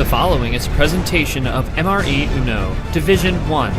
following is a presentation of MRE Uno, Division 1.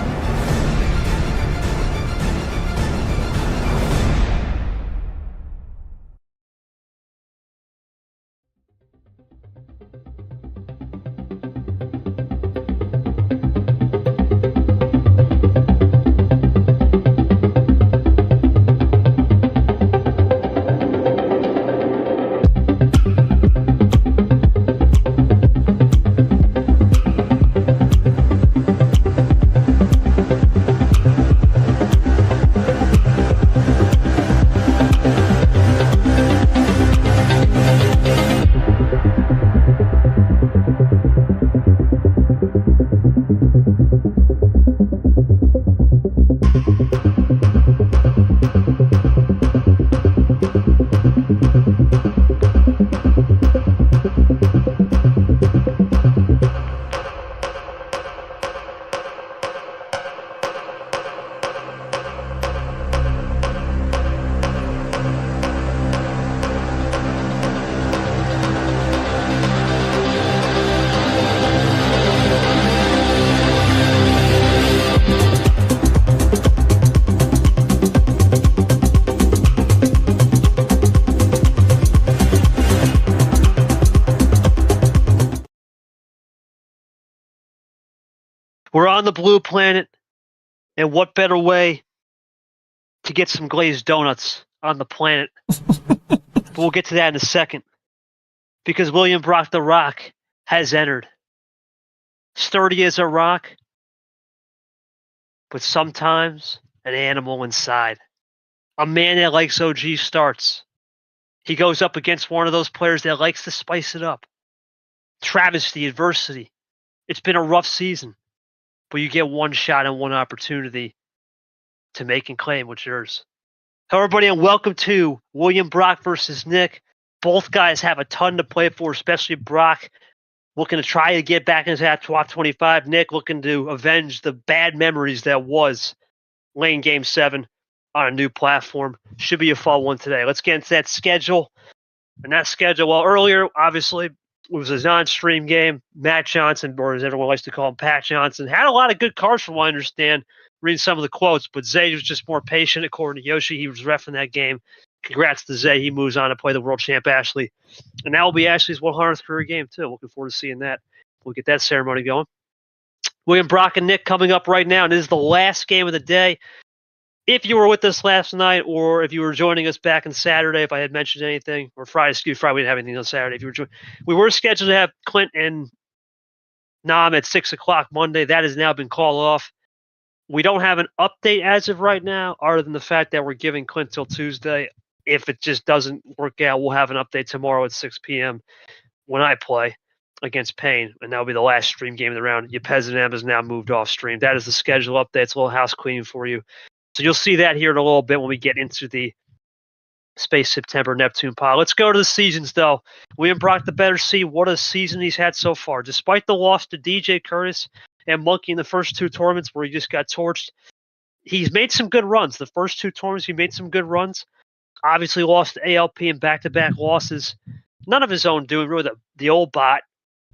We're on the blue planet, and what better way to get some glazed donuts on the planet? But we'll get to that in a second, because William Brock the Rock has entered. Sturdy as a rock, but sometimes an animal inside. A man that likes OG starts. He goes up against one of those players that likes to spice it up. Travesty, adversity. It's been a rough season. But you get one shot and one opportunity to make and claim what's yours. Hello, everybody, and welcome to William Brock versus Nick. Both guys have a ton to play for, especially Brock looking to try to get back into that top 25. Nick looking to avenge the bad memories that was Lane Game 7 on a new platform. Should be a fun one today. Let's get into that schedule. And that schedule, well, earlier, obviously, it was a non-stream game. Matt Johnson, or as everyone likes to call him, Pat Johnson, had a lot of good cards from what I understand, reading some of the quotes, but Zay was just more patient, according to Yoshi. He was reffing that game. Congrats to Zay. He moves on to play the world champ Ashley. And that will be Ashley's 100th career game, too. Looking forward to seeing that. We'll get that ceremony going. William Brock and Nick coming up right now, and this is the last game of the day. If you were with us last night, or if you were joining us back on Saturday, if I had mentioned anything, or Friday, Friday, we didn't have anything on Saturday. If you were we were scheduled to have Clint and Nam at 6 o'clock Monday. That has now been called off. We don't have an update as of right now, other than the fact that we're giving Clint till Tuesday. If it just doesn't work out, we'll have an update tomorrow at 6 p.m. when I play against Payne, and that will be the last stream game of the round. Yepez and M has now moved off stream. That is the schedule update. It's a little house cleaning for you. So you'll see that here in a little bit when we get into the Space September Neptune pod. Let's go to the seasons, though. William Brock, the better seed. What a season he's had so far. Despite the loss to DJ Curtis and Monkey in the first two tournaments where he just got torched, he's made some good runs. The first two tournaments, he made some good runs. Obviously lost to ALP in back-to-back losses. None of his own doing, really. The old bot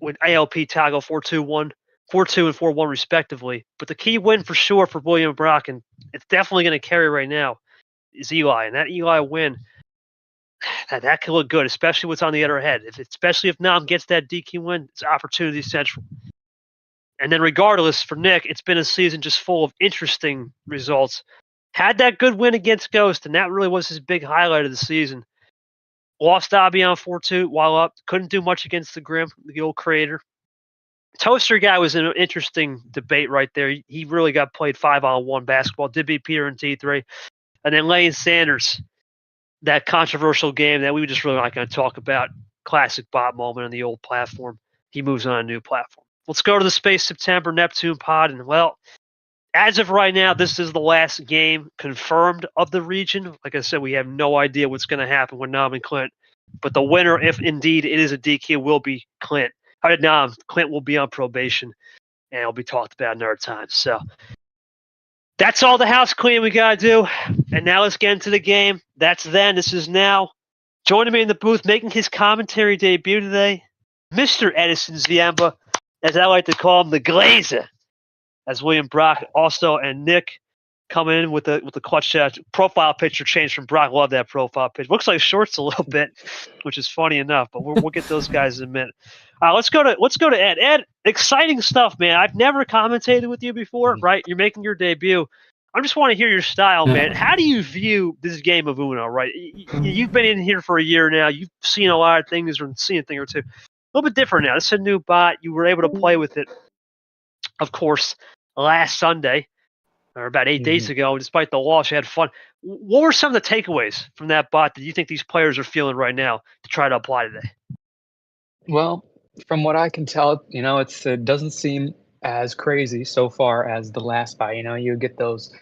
with ALP toggle 4-2-1. 4-2 and 4-1 respectively. But the key win for sure for William Brock, and it's definitely going to carry right now, is Eli. And that Eli win, that could look good, especially what's on the other head. Especially if Nam gets that DQ win, it's opportunity central. And then regardless, for Nick, it's been a season just full of interesting results. Had that good win against Ghost, and that really was his big highlight of the season. Lost to Abion 4-2 while up. Couldn't do much against the Grim, the old creator. Toaster guy was an interesting debate right there. He really got played 5-on-1 basketball. Did beat Peter in T3. And then Lane Sanders, that controversial game that we just really not going to talk about. Classic bot moment on the old platform. He moves on a new platform. Let's go to the Space September Neptune pod. And, well, as of right now, this is the last game confirmed of the region. Like I said, we have no idea what's going to happen with Nam and Clint. But the winner, if indeed it is a DQ, will be Clint. Clint will be on probation, and it'll be talked about another time. So that's all the house cleaning we got to do. And now let's get into the game. That's then. This is now. Joining me in the booth, making his commentary debut today, Mr. Edison Ziamba. as I like to call him, the Glazer, as William Brock also and Nick coming in with the clutch profile picture change from Brock. Love that profile picture. Looks like shorts a little bit, which is funny enough. But we'll get those guys in a minute. Let's go to Ed. Ed, exciting stuff, man. I've never commentated with you before, right? You're making your debut. I just want to hear your style, man. How do you view this game of Uno, right? You've been in here for a year now. You've seen a lot of things or seen a thing or two. A little bit different now. This is a new bot. You were able to play with it, of course, last Sunday or about 8 days ago. Despite the loss, you had fun. What were some of the takeaways from that bot that you think these players are feeling right now to try to apply today? Well, from what I can tell, it doesn't seem as crazy so far as the last bot. You get those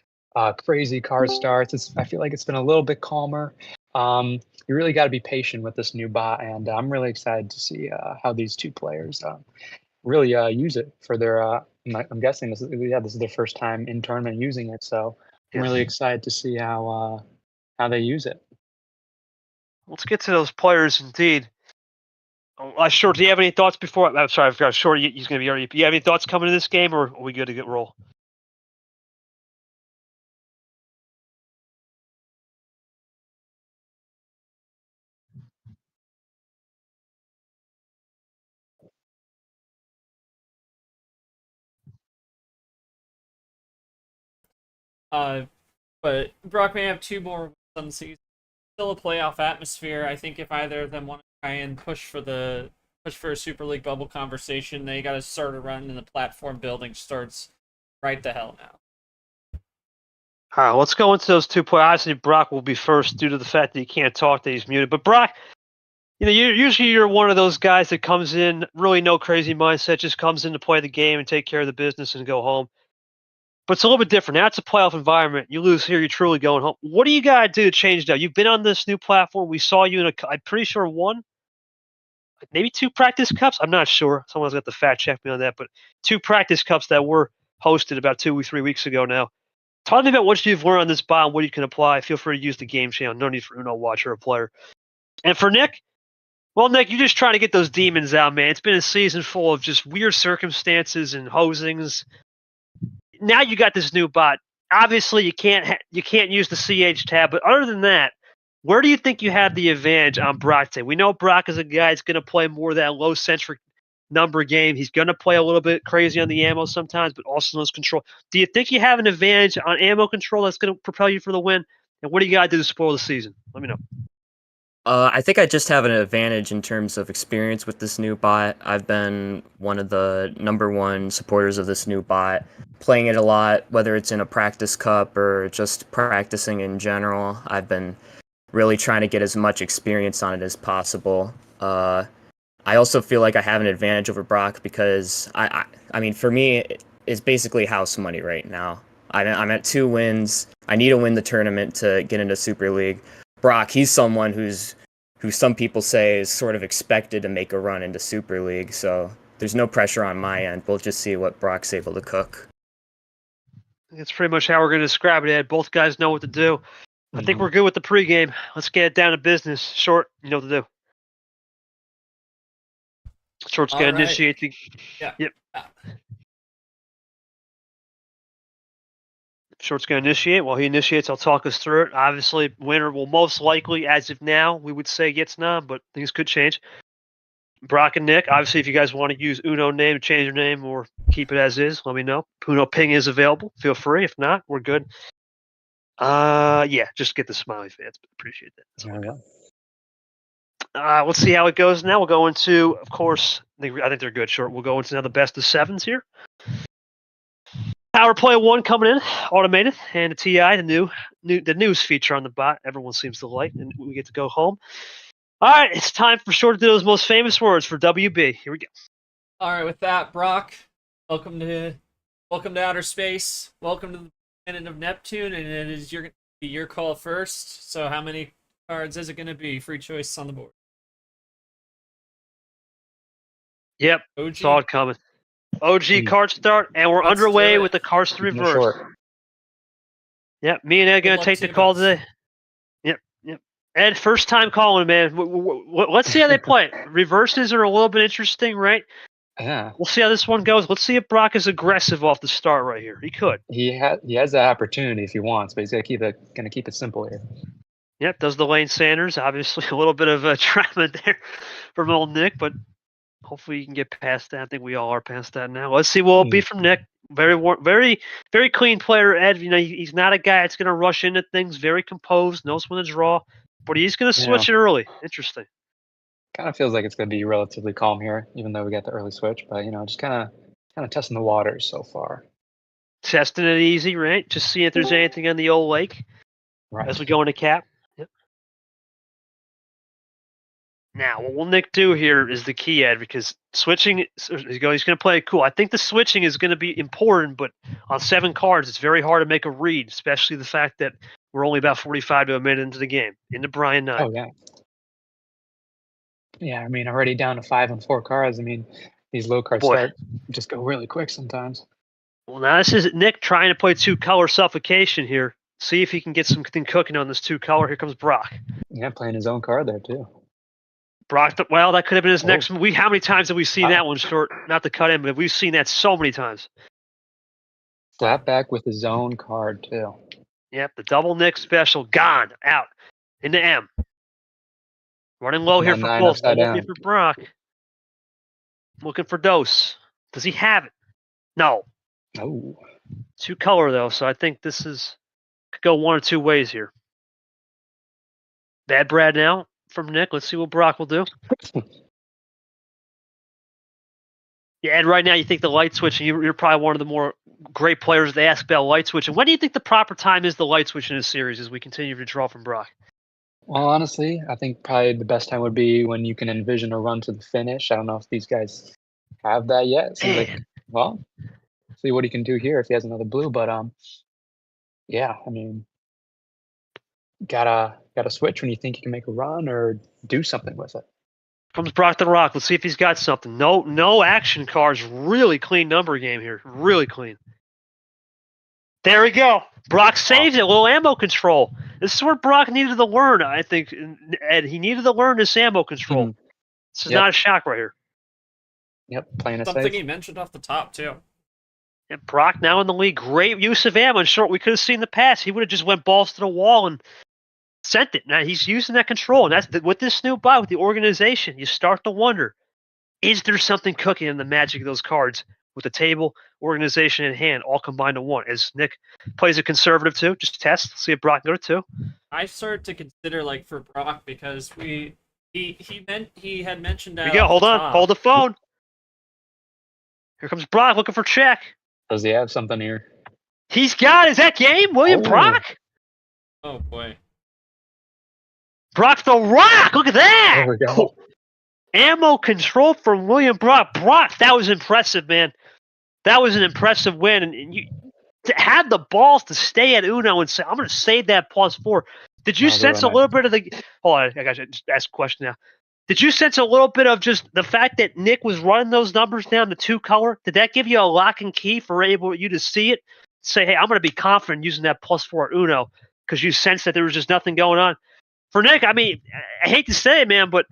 crazy card starts. I feel like it's been a little bit calmer. You really got to be patient with this new bot, and I'm really excited to see how these two players really use it for their. I'm guessing this is their first time in tournament using it, so I'm really excited to see how they use it. Let's get to those players, indeed. Short, do you have any thoughts before? I'm sorry, I forgot. Short, he's going to be already. Do you have any thoughts coming to this game, or are we good to get roll? But Brock may have 2 more wins on the season. Still a playoff atmosphere. I think if either of them want to try and push for a Super League bubble conversation, they got to start a run, and the platform building starts right the hell now. All right, let's go into those 2 players. Obviously, Brock will be first due to the fact that he can't talk, that he's muted. But Brock, you're one of those guys that comes in, really no crazy mindset, just comes in to play the game and take care of the business and go home. But it's a little bit different. Now it's a playoff environment. You lose here, you're truly going home. What do you got to do to change that? You've been on this new platform. We saw you in I'm pretty sure 1, maybe 2 practice cups. I'm not sure. Someone's got to fact check me on that. But 2 practice cups that were hosted about 2 or 3 weeks ago now. Talk to me about what you've learned on this bot and what you can apply. Feel free to use the game channel. No need for Uno Watch or a player. And for Nick, well, Nick, you're just trying to get those demons out, man. It's been a season full of just weird circumstances and hosings. Now you got this new bot. Obviously, you can't use the CH tab, but other than that, where do you think you have the advantage on Brock today? We know Brock is a guy that's going to play more of that low-centric number game. He's going to play a little bit crazy on the ammo sometimes, but also knows control. Do you think you have an advantage on ammo control that's going to propel you for the win? And what do you got to do to spoil the season? Let me know. I think I just have an advantage in terms of experience with this new bot. I've been one of the #1 supporters of this new bot, playing it a lot, whether it's in a practice cup or just practicing in general. I've been really trying to get as much experience on it as possible. I also feel like I have an advantage over Brock because, I mean, for me, it's basically house money right now. I'm at 2 wins. I need to win the tournament to get into Super League. Brock, he's someone who some people say is sort of expected to make a run into Super League, so there's no pressure on my end. We'll just see what Brock's able to cook. That's pretty much how we're going to describe it, Ed. Both guys know what to do. I think we're good with the pregame. Let's get it down to business. Short, you know what to do. Short's going to initiate the... Yeah. Yep. Short's going to initiate. While he initiates, I'll talk us through it. Obviously, winner will most likely, as of now, we would say gets none, but things could change. Brock and Nick, obviously, if you guys want to use Uno name, change your name, or keep it as is, let me know. Uno ping is available. Feel free. If not, we're good. Yeah, just get the smiley fans. Appreciate that. That's all let's see how it goes now. We'll go into, of course, I think they're good. Short. We'll go into now the best of 7s here. Power play 1 coming in, automated, and the TI, the news feature on the bot. Everyone seems to like, and we get to go home. All right, it's time for Short to do those most famous words for WB. Here we go. All right, with that, Brock, welcome to outer space. Welcome to the planet of Neptune, and it is your call first. So, how many cards is it going to be? Free choice on the board. Yep, OG. saw it coming. OG card start, and we're underway with the cards to reverse. Yep, me and Ed going to take the call today. Yep. Ed, first time calling, man. Let's see how they play. Reverses are a little bit interesting, right? Yeah, We'll see how this one goes. Let's see if Brock is aggressive off the start right here. He could. he has that opportunity if he wants, but he's gonna keep it simple here. Yep, does the Lane Sanders. Obviously, a little bit of a trauma there from old Nick, but hopefully you can get past that. I think we all are past that now. Let's see what will be from Nick. Very clean player, Ed. You know, he's not a guy that's going to rush into things. Very composed, knows when to draw, but he's going to switch it early. Interesting. Kind of feels like it's gonna be relatively calm here, even though we got the early switch. But just kind of testing the waters so far. Testing it easy, right? Just see if there's anything on the old lake Right. as we go into cap. Yep. Now, what will Nick do here is the key, Ed, because switching, he's going to play it cool. I think the switching is going to be important, but on 7 cards, it's very hard to make a read, especially the fact that we're only about 45 to a minute into the game, into Brian 9. Oh, yeah. Yeah, I mean, already down to 5 and 4 cards. I mean, these low card start just go really quick sometimes. Well, now this is Nick trying to play 2-color suffocation here. See if he can get something cooking on this 2-color. Here comes Brock. Yeah, playing his own card there, too. Brock, well, that could have been his next. How many times have we seen that one short? Not to cut in, but we've seen that so many times. Slap back with his own card, too. Yep, the double Nick special. Gone. Out. Into M. Running low here for both. Looking for Brock. Looking for Dose. Does he have it? No. Oh. 2-color, though, so I think this could go one or two ways here. Bad Brad now from Nick. Let's see what Brock will do. Yeah, and right now you think the light switch, and you're probably one of the more great players to ask about light switch. And when do you think the proper time is the light switch in this series as we continue to draw from Brock? Well, honestly, I think probably the best time would be when you can envision a run to the finish. I don't know if these guys have that yet. Seems like, well, see what he can do here if he has another blue. But yeah, I mean, gotta switch when you think you can make a run or do something with it. Comes Brock the Rock. Let's see if he's got something. No action cards. Really clean number game here. Really clean. There we go. Brock saves it. A little ammo control. This is where Brock needed to learn, I think. Ed, he needed to learn this ammo control. Mm-hmm. This is not a shock right here. Yep, playing it Something safe. he mentioned off the top, too. And Brock now in the league. Great use of ammo. In short, we could have seen the pass. He would have just went balls to the wall and sent it. Now he's using that control. And that's with this new buy, with the organization, you start to wonder, is there something cooking in the magic of those cards with the table, organization in hand, all combined to one? As Nick plays a conservative too, just test, see if Brock can go to 2. I started to consider for Brock because he had mentioned that. Here we go. Hold on. Hold the phone. Here comes Brock looking for check. Does he have something here? He's got. Is that game? William Brock? Oh boy. Brock the Rock. Look at that. There we go. Ammo control from William Brock. Brock, that was impressive, man. That was an impressive win. And you to have the balls to stay at Uno and say, I'm going to save that +4. Did you sense a little bit of the... Hold on, I got to just ask a question now. Did you sense a little bit of just the fact that Nick was running those numbers down to 2-color? Did that give you a lock and key for you to see it? Say, hey, I'm going to be confident using that +4 at Uno because you sensed that there was just nothing going on. For Nick, I mean, I hate to say it, man, but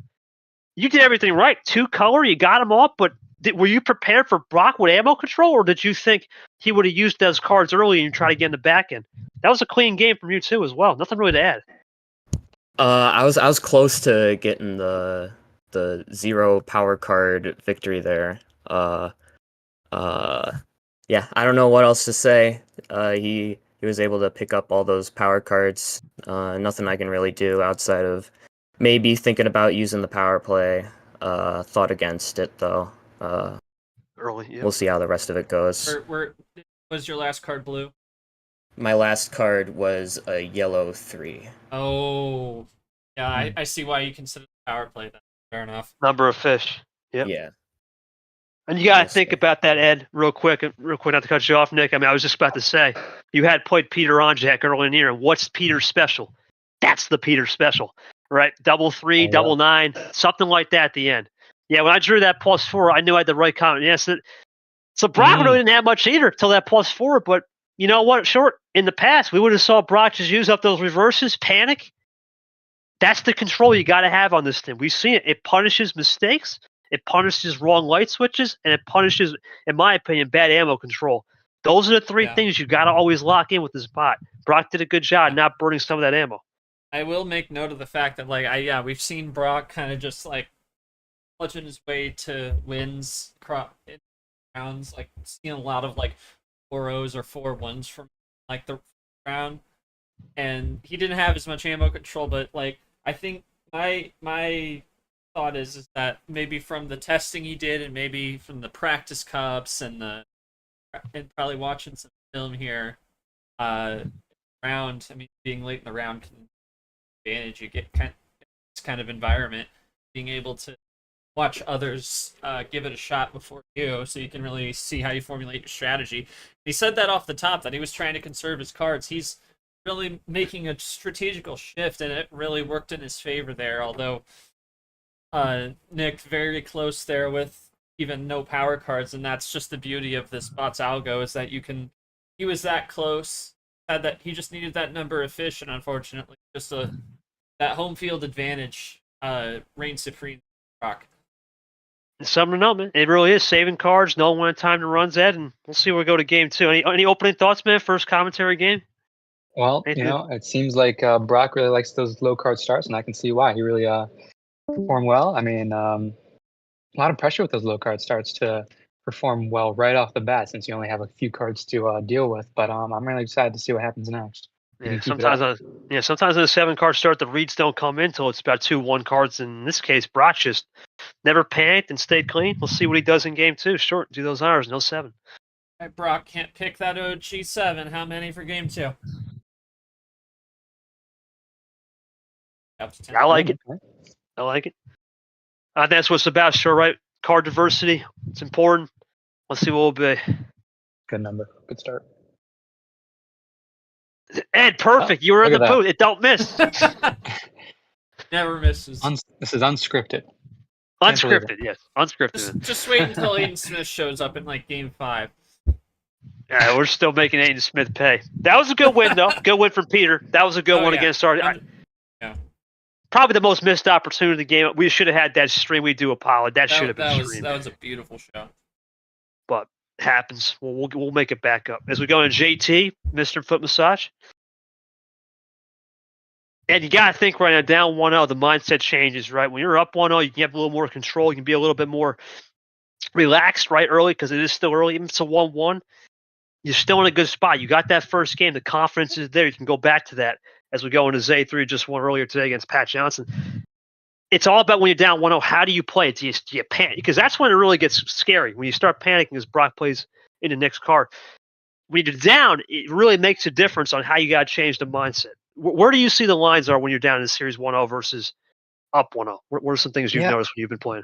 you did everything right. 2-color, you got him off, but were you prepared for Brock with ammo control, or did you think he would have used those cards early and try to get in the back end? That was a clean game from you too, as well. Nothing really to add. I was close to getting the 0 power card victory there. Yeah, I don't know what else to say. He was able to pick up all those power cards. Nothing I can really do outside of maybe thinking about using the power play. Thought against it though. Early, yeah. We'll see how the rest of it goes. Where was your last card blue? My last card was a yellow 3. Oh, yeah, I see why you consider the power play then. Fair enough. Number of fish. Yep. Yeah. And you got to think about that, Ed, real quick, not to cut you off, Nick. I mean, I was just about to say, you had played Peter Onjak early in the year, and what's Peter's special? That's the Peter special, right? 3, 9, something like that at the end. Yeah, when I drew that +4, I knew I had the right comment. Yes, so Brock really didn't have much either till that +4, but you know what? Short, in the past, we would have saw Brock just use up those reverses, panic. That's the control you got to have on this thing. We've seen it. It punishes mistakes. it punishes wrong light switches, and it punishes, in my opinion, bad ammo control. Those are the three things you got to always lock in with this bot. Brock did a good job not burning some of that ammo. I will make note of the fact that we've seen Brock kind of just like clutching his way to wins in rounds, like seeing a lot of like 4-0s or 4-1s from like the round, and he didn't have as much ammo control. But like I think my thought is that maybe from the testing he did, and maybe from the practice cups and probably watching some film here, round. I mean, being late in the round can advantage. You get this kind of environment, being able to watch others give it a shot before you, so you can really see how you formulate your strategy. He said that off the top, that he was trying to conserve his cards. He's really making a strategical shift, and it really worked in his favor there. Although Nick very close there with even no power cards, and that's just the beauty of this bot's algo, is that he was that close, had that, he just needed that number of fish, and unfortunately just that home field advantage reigned supreme. Rock. It's something to know, man. It really is saving cards, knowing when time to run, Zed, and we'll see where we go to game 2. Any opening thoughts, man? First commentary game? Well, it seems like Brock really likes those low card starts, and I can see why. He really performed well. I mean, a lot of pressure with those low card starts to perform well right off the bat, since you only have a few cards to deal with. But I'm really excited to see what happens next. Yeah, sometimes in a 7-card start, the reads don't come in until it's about 2-1 cards. In this case, Brock just never panicked and stayed clean. We'll see what he does in game 2. Short, do those honors, no 7. All right, Brock can't pick that OG 7. How many for game 2? Up to 10. I like it. I like it. That's what it's about, sure, right? Card diversity. It's important. Let's see what will be. Good number. Good start. Ed, perfect. You were in the booth. It don't miss. Never misses. This is unscripted. Unscripted, yes. Unscripted. Just wait until Aiden Smith shows up in like game 5. Yeah, we're still making Aiden Smith pay. That was a good win, though. Good win from Peter. That was a good one against our. Yeah. Probably the most missed opportunity of the game. We should have had that stream. We do apologize. That should have been streamed. That was a beautiful show. But happens. We'll make it back up. As we go into JT, Mr. Foot Massage. And you got to think right now, down 1-0, the mindset changes, right? When you're up 1-0, you can have a little more control. You can be a little bit more relaxed, right, early, because it is still early. Even if it's a 1-1, you're still in a good spot. You got that first game. The confidence is there. You can go back to that as we go into Zay3, just won earlier today against Pat Johnson. It's all about when you're down 1-0, how do you play it? Do you panic? Because that's when it really gets scary. When you start panicking as Brock plays in the next card. When you're down, it really makes a difference on how you got to change the mindset. Where do you see the lines are when you're down in series 1-0 versus up 1-0? What are some things you've noticed when you've been playing?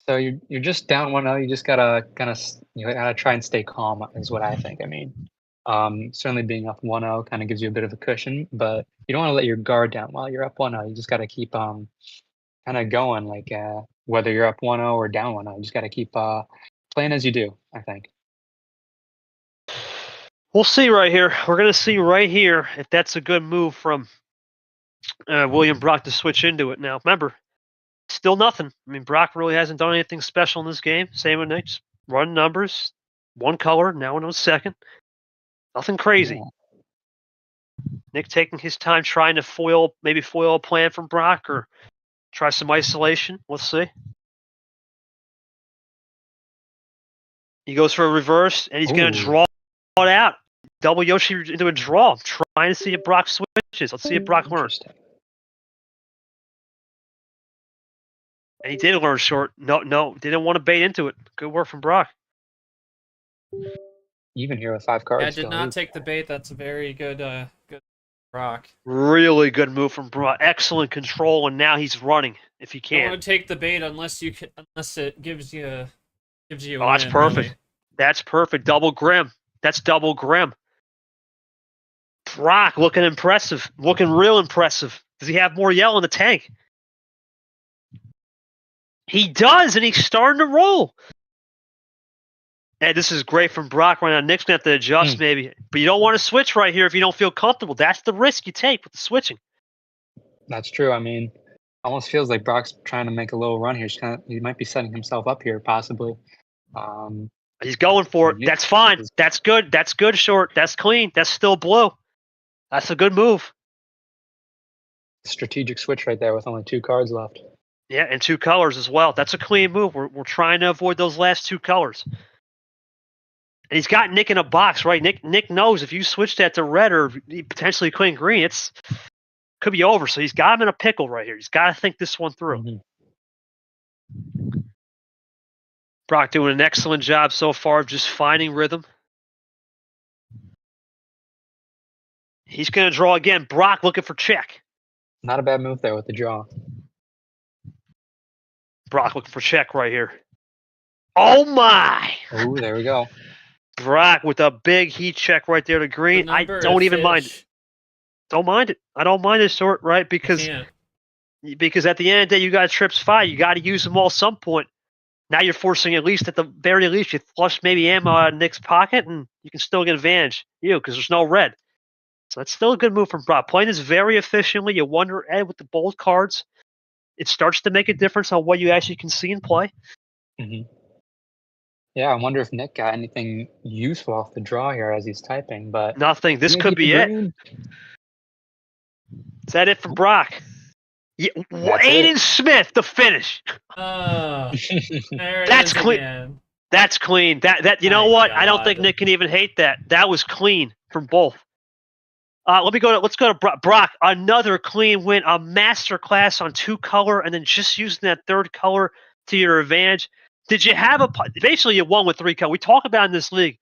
So you're just down 1-0. You just gotta gotta try and stay calm, is what I think. I mean, certainly being up 1-0 kind of gives you a bit of a cushion, but you don't want to let your guard down while you're up 1-0. You just got to keep kind of going, like whether you're up 1-0 or down 1-0. You just got to keep playing as you do, I think. We'll see right here. We're going to see right here if that's a good move from William Brock to switch into it. Now, remember, still nothing. I mean, Brock really hasn't done anything special in this game. Same with Nick. Just run numbers, one color, now in a second. Nothing crazy. Yeah. Nick taking his time trying to foil a plan from Brock or try some isolation. We'll see. He goes for a reverse, and he's going to draw it out. Double Yoshi into a draw. Trying to see if Brock switches. Let's see if Brock learns. And he did learn short. No, didn't want to bait into it. Good work from Brock. Even here with 5 cards. Yeah, did not take the bait. That's a very good Brock. Really good move from Brock. Excellent control, and now he's running if he can. You don't want to take the bait unless it gives you a that's perfect. Really. That's perfect. Double Grim. That's double Grim. Brock looking impressive. Looking real impressive. Does he have more yellow in the tank? He does, and he's starting to roll. And this is great from Brock right now. Nick's going to have to adjust maybe. But you don't want to switch right here if you don't feel comfortable. That's the risk you take with the switching. That's true. I mean, Almost feels like Brock's trying to make a little run here. He might be setting himself up here, possibly. He's going for it. Yeah, That's fine. is- That's good. That's good, short. That's clean. That's still blue. That's a good move. strategic switch right there with only 2 cards left. Yeah, and 2 colors as well. That's a clean move. We're trying to avoid those last 2 colors. And he's got Nick in a box, right? Nick knows if you switch that to red or potentially clean green, it's could be over. So he's got him in a pickle right here. He's got to think this one through. Mhm. Brock doing an excellent job so far of just finding rhythm. He's going to draw again. Brock looking for check. Not a bad move there with the draw. Brock looking for check right here. Oh my! Oh, there we go. Brock with a big heat check right there to green. The I number don't of even mind it. fish. Don't mind it. I don't mind this sort, right? Because Can't. at the end of the day, you got trips 5. You got to use them all some point. Now you're forcing, at least at the very least, you flush maybe ammo out of Nick's pocket, and you can still get advantage. Because there's no red. So that's still a good move from Brock. Playing this very efficiently. You wonder, Ed, with the bold cards, it starts to make a difference on what you actually can see and play. Hmm. Yeah, I wonder if Nick got anything useful off the draw here as he's typing, but Nothing. This gonna could keep be the it. green. Is that it from Brock? Yeah, That's Aiden it. Smith, the finish. Oh, there it That's is clean. again. That's clean. That you know My what? I don't think God. Nick can even hate that. That was clean from both. Let's go to Brock. Another clean win, a master class on 2 color, and then just using that 3rd color to your advantage. Did you have basically you won with 3 colors? We talk about in this league.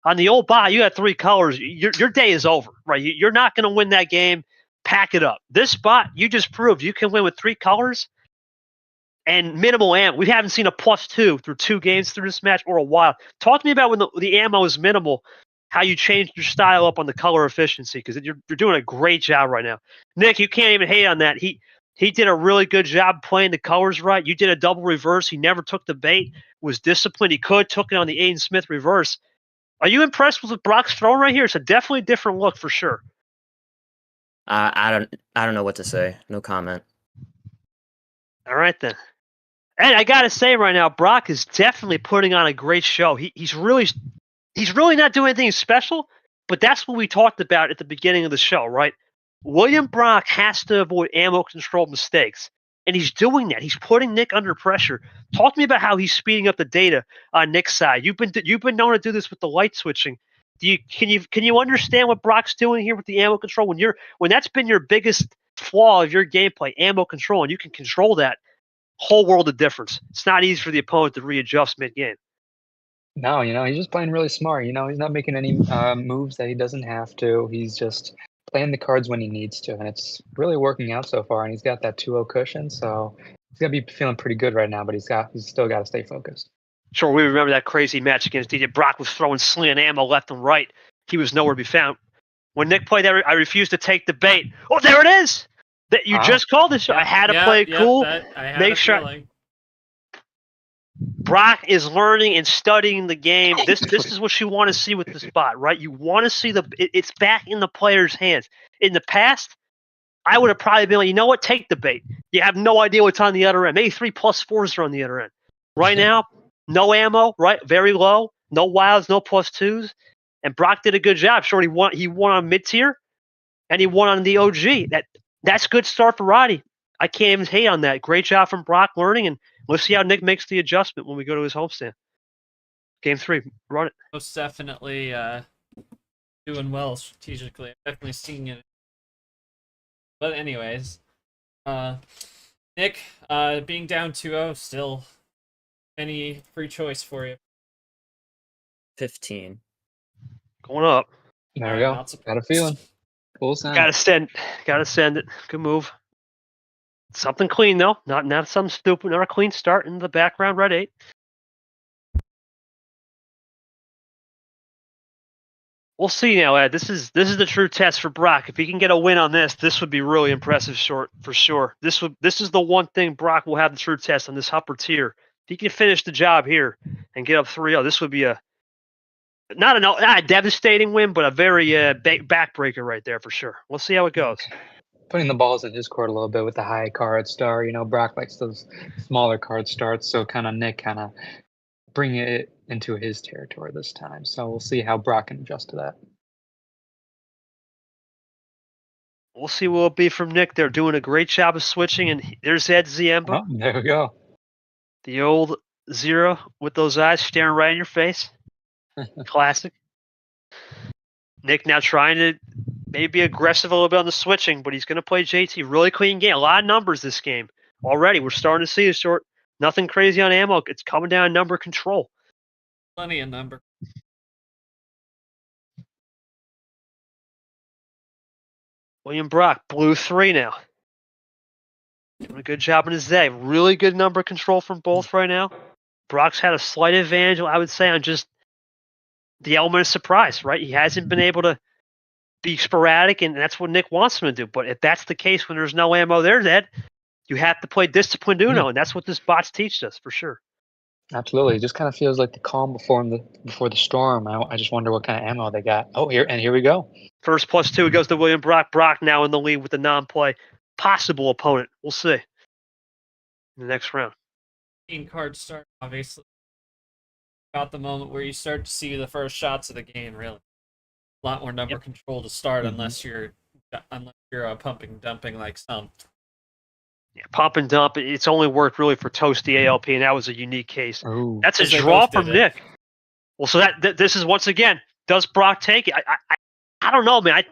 On the old bot, you had 3 colors. Your day is over, right? You're not going to win that game. Pack it up. This spot, you just proved you can win with 3 colors and minimal ammo. We haven't seen a +2 through 2 games through this match or a while. Talk to me about when the ammo is minimal, how you changed your style up on the color efficiency, because you're doing a great job right now. Nick, you can't even hate on that. He did a really good job playing the colors right. You did a double reverse. He never took the bait, was disciplined. He took it on the Aiden Smith reverse. Are you impressed with Brock's throwing right here? It's a definitely different look for sure. I don't know what to say. No comment. All right then. And I gotta say right now, Brock is definitely putting on a great show. He's really not doing anything special, but that's what we talked about at the beginning of the show, right? William Brock has to avoid ammo control mistakes, and he's doing that. He's putting Nick under pressure. Talk to me about how he's speeding up the data on Nick's side. You've been known to do this with the light switching. Can you understand what Brock's doing here with the ammo control when that's been your biggest flaw of your gameplay, ammo control, and you can control that? Whole world of difference. It's not easy for the opponent to readjust mid-game. No, he's just playing really smart. He's not making any moves that he doesn't have to. He's just playing the cards when he needs to, and it's really working out so far. And he's got that 2-0 cushion, so he's gonna be feeling pretty good right now. But he's still got to stay focused. Sure, we remember that crazy match against DJ. Brock was throwing sling ammo left and right. He was nowhere to be found. When Nick played that, I refused to take the bait. Oh, there it is! That you just called this. I had to play it cool. Make sure. Brock is learning and studying the game. This is what you want to see with this bot, right? You want to see it's back in the player's hands. In the past, I would have probably been like, you know what? Take the bait. You have no idea what's on the other end. Maybe 3+4s are on the other end. Right now, no ammo, right? Very low. No wilds, no +2s. And Brock did a good job. Sure, he won on mid-tier, and he won on the OG. That's a good start for Roddy. I can't even hate on that. Great job from Brock learning, and let's see how Nick makes the adjustment when we go to his homestand. Game 3, run it. Most definitely doing well strategically. I've definitely seen it. But anyways, Nick, being down 2-0, still any free choice for you? 15. Going up. There we go. Not surprised. Got a feeling. Full send. Gotta send it. Good move. Something clean though. Not something stupid. Not a clean start in the background. Red 8. We'll see now, Ed. This is the true test for Brock. If he can get a win on this would be really impressive, short for sure. This is the one thing Brock will have the true test on this upper tier. If he can finish the job here and get up 3-0, this would be not a devastating win, but a very backbreaker right there for sure. We'll see how it goes. putting the balls in his court a little bit with the high card star. You know, Brock likes those smaller card starts, so kind of Nick kind of bring it into his territory this time. So we'll see how Brock can adjust to that. We'll see what it'll be from Nick. They're doing a great job of switching, and there's Ed Ziemba, Oh, there we go. the old Zero with those eyes staring right in your face. Classic. Nick now trying to maybe be aggressive a little bit on the switching, but he's going to play JT. Really clean game. A lot of numbers this game already. We're starting to see a short. Nothing crazy on ammo. It's coming down to number control. Plenty of number. William Brock, blue 3 now. Doing a good job in his day. Really good number control from both right now. Brock's had a slight advantage, I would say, on just the element of surprise, right? He hasn't been able to be sporadic, and that's what Nick wants him to do. But if that's the case when there's no ammo there, Ed, you have to play disciplined Uno, and that's what this bot's teached us for sure. Absolutely. It just kind of feels like the calm before the storm. I just wonder what kind of ammo they got. Oh, here we go. First +2 goes to William Brock. Brock now in the lead with the non-play. Possible opponent. We'll see. In the next round. Card start, obviously. About the moment where you start to see the first shots of the game, really. A lot more number control to start unless you're pumping dumping like some. Yeah, pump and dump. It's only worked really for Toasty ALP, and that was a unique case. Ooh. That's a Because they draw both from did it. Nick. Well, so this is once again. Does Brock take it? I don't know, man.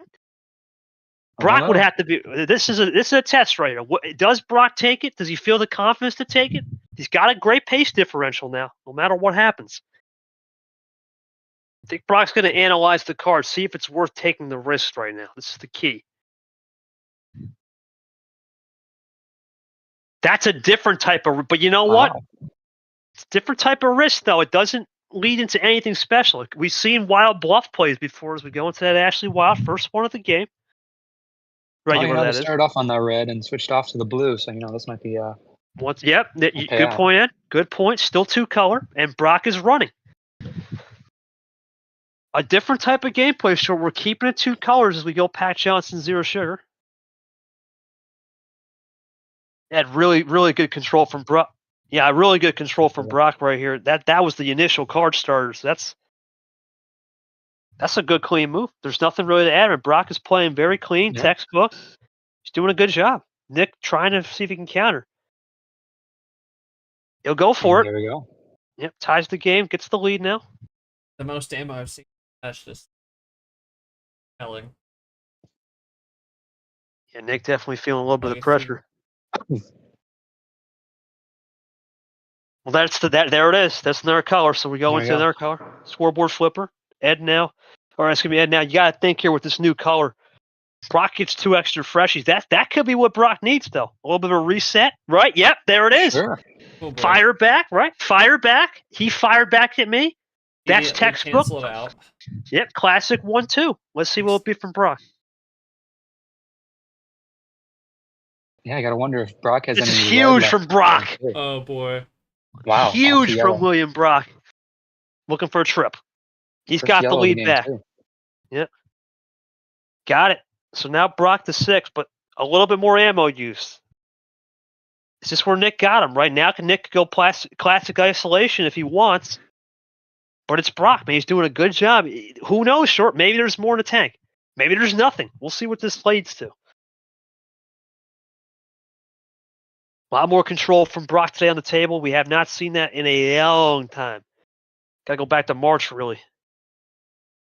Brock would have to be. This is a test right here. Does Brock take it? Does he feel the confidence to take it? He's got a great pace differential now, no matter what happens. I think Brock's going to analyze the card, see if it's worth taking the risk right now. This is the key. That's a different type of, but you know what? It's a different type of risk, though. It doesn't lead into anything special. We've seen wild bluff plays before as we go into that Ashley Wild first one of the game. Right, Well, you know what they that is. started off on the red and switched off to the blue, so this might be Yep, good point, Ed. Good point. Still 2-color, and Brock is running. A different type of gameplay, so we're keeping it 2 colors as we go Pat Johnson, Zero Sugar. Had really, really good control from Brock. Yeah, really good control from Brock right here. That was the initial card starters. That's a good, clean move. There's nothing really to add. And Brock is playing very clean, textbook. He's doing a good job. Nick trying to see if he can counter. He'll go for it. There we go. Yep, ties the game, gets the lead now. The most ammo I've seen. That's just telling. Yeah, Nick definitely feeling a little bit of pressure. Well, there it is. That's another color. So we go into another color. Scoreboard flipper. Ed now. Ed now. You got to think here with this new color. Brock gets 2 extra freshies. That could be what Brock needs, though. A little bit of a reset, right? Yep, there it is. Sure. Oh, Fire back, right? Fire back. He fired back at me. That's textbook. Cancel it out. Yep, classic 1-2. Let's see what it'll be from Brock. Yeah, I gotta wonder if Brock has This any. is huge from Brock. Oh boy. Wow. Huge from William Brock. Looking for a trip. He's got the lead back. Yep. Got it. So now Brock to 6, but a little bit more ammo use. Is this where Nick got him? Right now, Nick could go classic isolation if he wants. But it's Brock, man. He's doing a good job. Who knows, short? Maybe there's more in the tank. Maybe there's nothing. We'll see what this leads to. A lot more control from Brock today on the table. We have not seen that in a long time. Got to go back to March, really.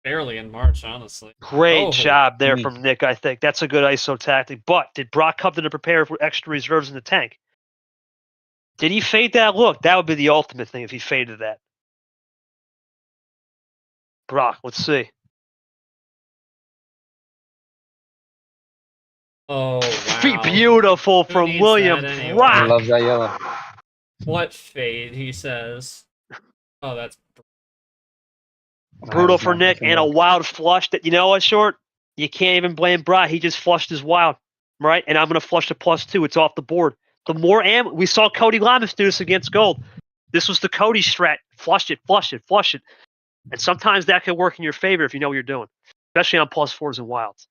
Barely in March, honestly. Great job there from Nick, I think. That's a good ISO tactic. But did Brock come to prepare for extra reserves in the tank? Did he fade that look? That would be the ultimate thing if he faded that. Brock, let's see. Oh, wow. Beautiful Who from needs William that anyway? Brock. I love that yellow. What fade, he says. Oh, that's Brutal for Nick, and a wild flush that, you know what, Short? You can't even blame Brock. He just flushed his wild, right? And I'm going to flush the +2. It's off the board. The more ammo, we saw Cody Lamas do this against Gold. This was the Cody strat. Flush it, flush it, flush it. And sometimes that can work in your favor if you know what you're doing, especially on +4s and wilds.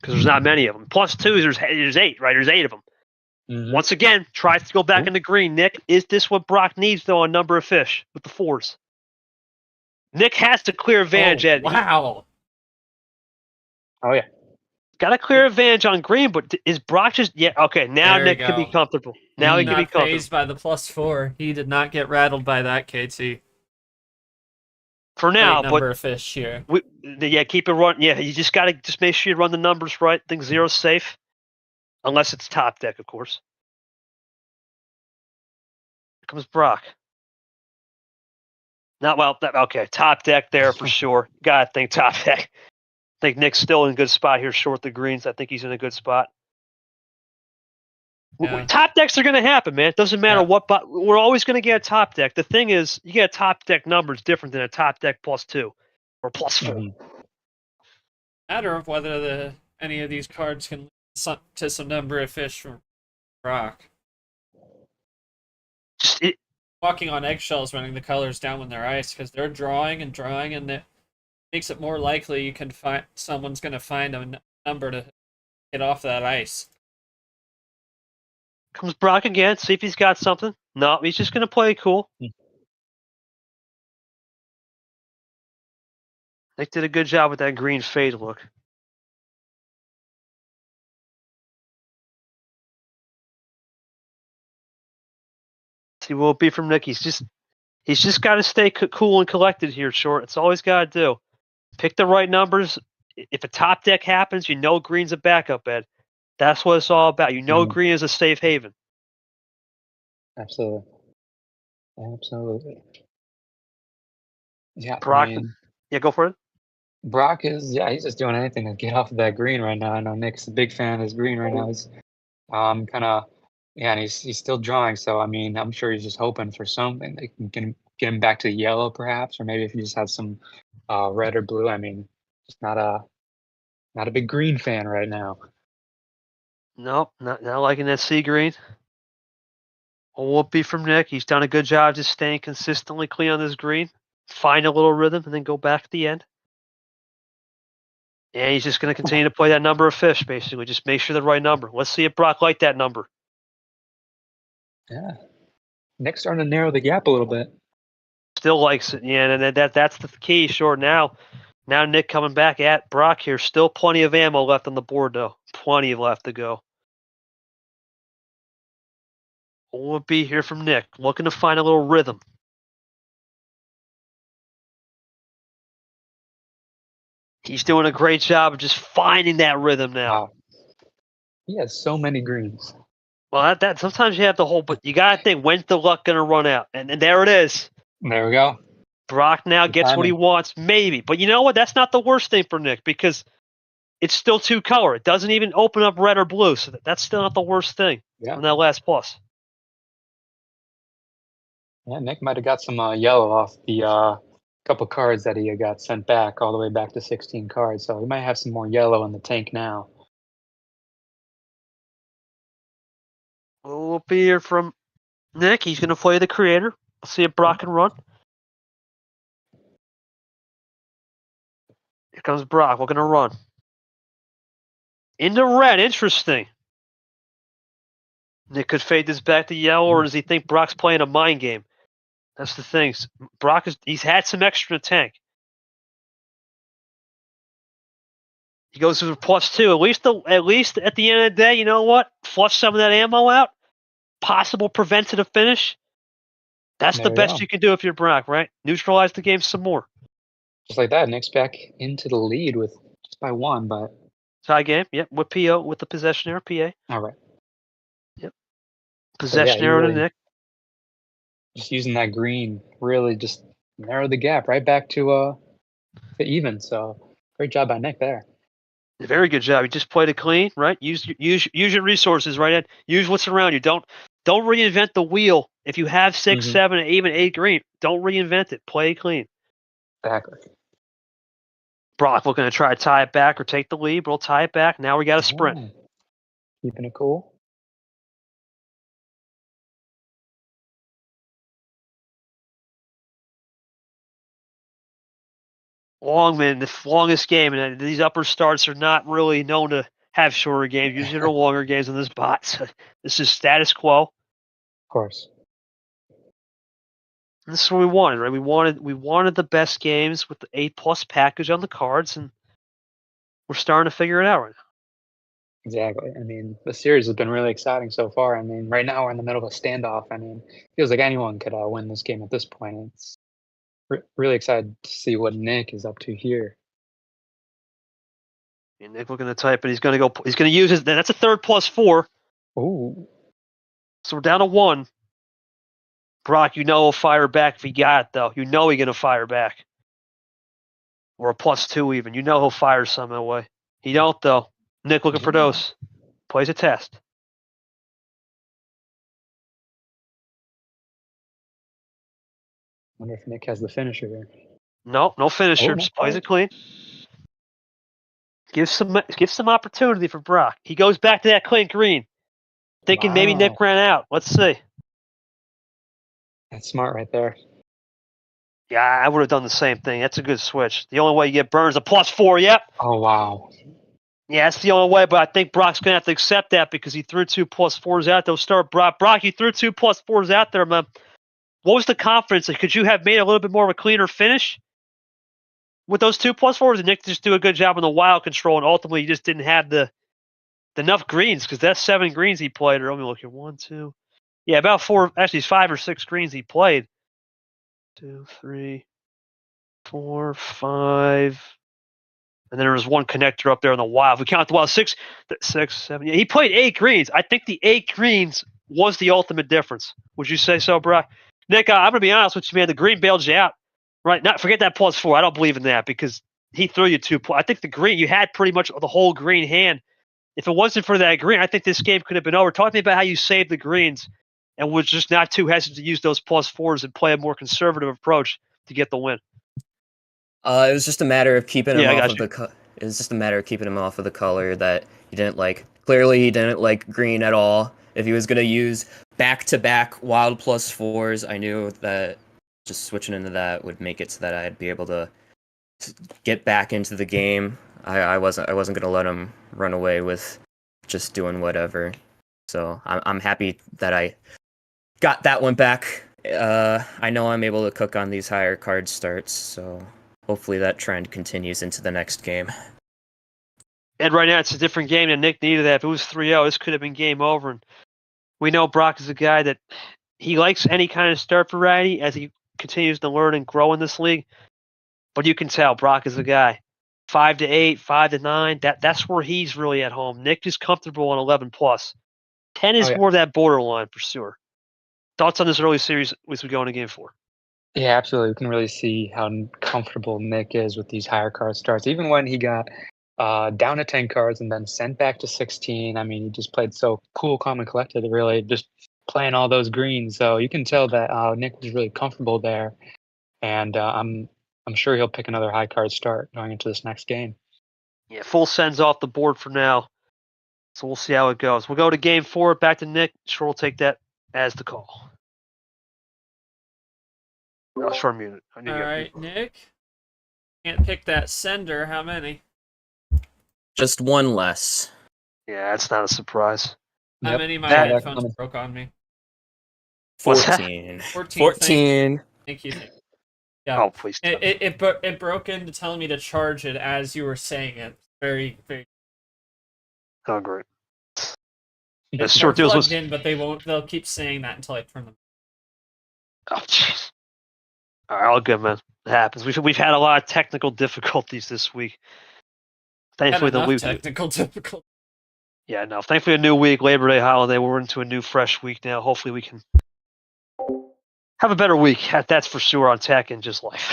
because there's not many of them. Plus twos, there's 8, right? There's 8 of them. Mhm. Once again, tries to go back Ooh. into green. Nick, is this what Brock needs, though, on number of fish with the 4s? Nick has to clear advantage. Oh, wow. Oh yeah. Got a clear advantage on green, but is Brock just... Yeah, okay, now There Nick you can be go. comfortable. Now he can be Not comfortable. phased by the +4. He did not get rattled by that, KT. For Great now, number but... of fish here. Yeah, keep it run. Yeah, you just got to just make sure you run the numbers right. I think 0's safe. Unless it's top deck, of course. Here comes Brock. Not well. Okay, top deck there for sure. Gotta think top deck. I think Nick's still in a good spot here, short the greens. I think he's in a good spot. Yeah. Top decks are going to happen, man. It doesn't matter what, but we're always going to get a top deck. The thing is, you get a top deck numbers different than a top deck +2 or +4. Mhm. Matter of whether any of these cards can lead to some number of fish from Brock. Just Walking on eggshells running the colors down when they're ice because they're drawing, and it makes it more likely you can find someone's going to find a number to get off that ice. comes Brock again. See if he's got something. No, he's just going to play it cool. Nick did a good job with that green fade look. See what will be from Nick. He's just got to stay cool and collected here, short. It's all he's got to do. Pick the right numbers. If a top deck happens, you know green's a backup bed. That's what it's all about. You know green is a safe haven. Absolutely. Absolutely. Yeah, Brock, I mean, yeah, go for it. Brock is, yeah, he's just doing anything to get off of that green right now. I know Nick's a big fan of his green right now. He's kind of, yeah, and he's still drawing. So, I mean, I'm sure he's just hoping for something that can get him back to the yellow, perhaps, or maybe if he just has some red or blue. I mean, just not a big green fan right now. Nope, not liking that sea green. A whoopee from Nick. He's done a good job just staying consistently clean on this green. Find a little rhythm and then go back at the end. And he's just going to continue to play that number of fish, basically. Just make sure the right number. Let's see if Brock liked that number. Yeah. Nick's starting to narrow the gap a little bit. Still likes it. Yeah, and that's the key, short. Now Nick coming back at Brock here. Still plenty of ammo left on the board, though. Plenty left to go. Whoopee here from Nick. Looking to find a little rhythm. He's doing a great job of just finding that rhythm now. Wow. He has so many greens. Well, that sometimes you have the whole, but you gotta think, when's the luck gonna run out? And there it is. There we go. Brock now Good gets what he timing. wants, maybe. But you know what? That's not the worst thing for Nick because it's still 2 color. It doesn't even open up red or blue, so that's still not the worst thing Yeah. on that last plus. Yeah, Nick might have got some yellow off the couple cards that he got sent back all the way back to 16 cards. So he might have some more yellow in the tank now. We'll be here from Nick. He's gonna play the creator. Let's see if Brock can run. Here comes Brock. We're gonna run. Into red. Interesting. Nick could fade this back to yellow, or does he think Brock's playing a mind game? That's the thing. He's had some extra in the tank. He goes for +2. At least at the end of the day, you know what? Flush some of that ammo out. Possible preventative finish. That's the There we best go. you can do if you're Brock, right? Neutralize the game some more. Just like that, Nick's back into the lead with just by 1, but Tie game. Yep. With PO with the possession error. PA. all right. Possession he error to really Nick. just using that green really just narrowed the gap right back to even. So great job by Nick there. Very good job. You just played it clean, right? Use your resources, right? Ed? Use what's around you. Don't reinvent the wheel. If you have 6, 7, even 8 green, don't reinvent it. Play it clean. Exactly. Brock looking to try to tie it back or take the lead, but we'll tie it back. Now we got a sprint. Oh, keeping it cool. Long, man, the longest game, and these upper starts are not really known to have shorter games. Usually they're longer games on this bot. So this is status quo. Of course. And this is what we wanted, right? We wanted the best games with the 8+ package on the cards, and we're starting to figure it out right now. Exactly. I mean, the series has been really exciting so far. I mean, right now we're in the middle of a standoff. I mean, feels like anyone could win this game at this point. It's really excited to see what Nick is up to here. And Nick looking to type, and he's going to use his. That's a third +4. Ooh. So we're down to 1. Brock, he'll fire back if he got it, though. He's going to fire back. Or a +2 even. He'll fire some that way. He don't, though. Nick looking for those. Plays a test. Wonder if Nick has the finisher here. No finisher. Oh, Just plays it clean. Give some opportunity for Brock. He goes back to that clean green. Thinking maybe Wow. Nick ran out. Let's see. That's smart right there. Yeah, I would have done the same thing. That's a good switch. The only way you get burned is a +4. Yep. Oh, wow. Yeah, that's the only way, but I think Brock's going to have to accept that because he threw 2 +4s out. They'll start Brock. Brock, you threw 2 +4s out there, man. What was the confidence? Could you have made a little bit more of a cleaner finish with those 2 +4s? And Nick just do a good job on the wild control, and ultimately he just didn't have the enough greens because that's 7 greens he played. Or let me look here. 1, 2. Yeah, about 4. Actually, it's 5 or 6 greens he played. 2, 3, 4, 5. And then there was one connector up there on the wild. If we count the wild, 6, 7. Yeah, he played 8 greens. I think the 8 greens was the ultimate difference. Would you say so, Brock? Nick, I'm going to be honest with you, man. The green bailed you out. Right? Not forget that +4. I don't believe in that because he threw you 2. I think the green, you had pretty much the whole green hand. If it wasn't for that green, I think this game could have been over. Talk to me about how you saved the greens and was just not too hesitant to use those +4s and play a more conservative approach to get the win. It was just a matter of keeping him Yeah, I off got of the. It was just a matter of keeping him off of the color that he didn't like. Clearly, he didn't like green at all. If he was gonna use back-to-back wild +4s, I knew that just switching into that would make it so that I'd be able to get back into the game. I wasn't gonna let him run away with just doing whatever. So I'm happy that I got that one back. I know I'm able to cook on these higher card starts, so hopefully that trend continues into the next game. And right now it's a different game than Nick needed that. If it was 3-0, this could have been game over. And we know Brock is a guy that he likes any kind of start variety as he continues to learn and grow in this league. But you can tell Brock is a guy. 5 to 8, 5 to 9. That's where he's really at home. Nick is comfortable on 11+. 10 is more of that borderline for sure. Thoughts on this early series as we go into game 4? Yeah, absolutely. We can really see how comfortable Nick is with these higher card starts. Even when he got down to 10 cards and then sent back to 16, I mean, he just played so cool, calm, and collected, really just playing all those greens. So you can tell that Nick was really comfortable there. And I'm sure he'll pick another high card start going into this next game. Yeah, full sends off the board for now. So we'll see how it goes. We'll go to game 4, back to Nick. Sure, we'll take that as the call. I'll sure mute it. All right, Nick. Can't pick that sender. How many? Just one less. Yeah, that's not a surprise. How many of my that- headphones broke on me? What's that? 14. 14. Thank you. Yeah. Oh, please. It broke into telling me to charge it as you were saying it. Very, very. Oh, great. It's short deals plugged was. in, but they won't. They'll keep saying that until I turn them. Oh, jeez. All right, all good, man. It happens. We've had a lot of technical difficulties this week. Thankfully, the week. Technical difficulty. Yeah, no. Thankfully, a new week, Labor Day holiday. We're into a new, fresh week now. Hopefully, we can have a better week. That's for sure on tech and just life.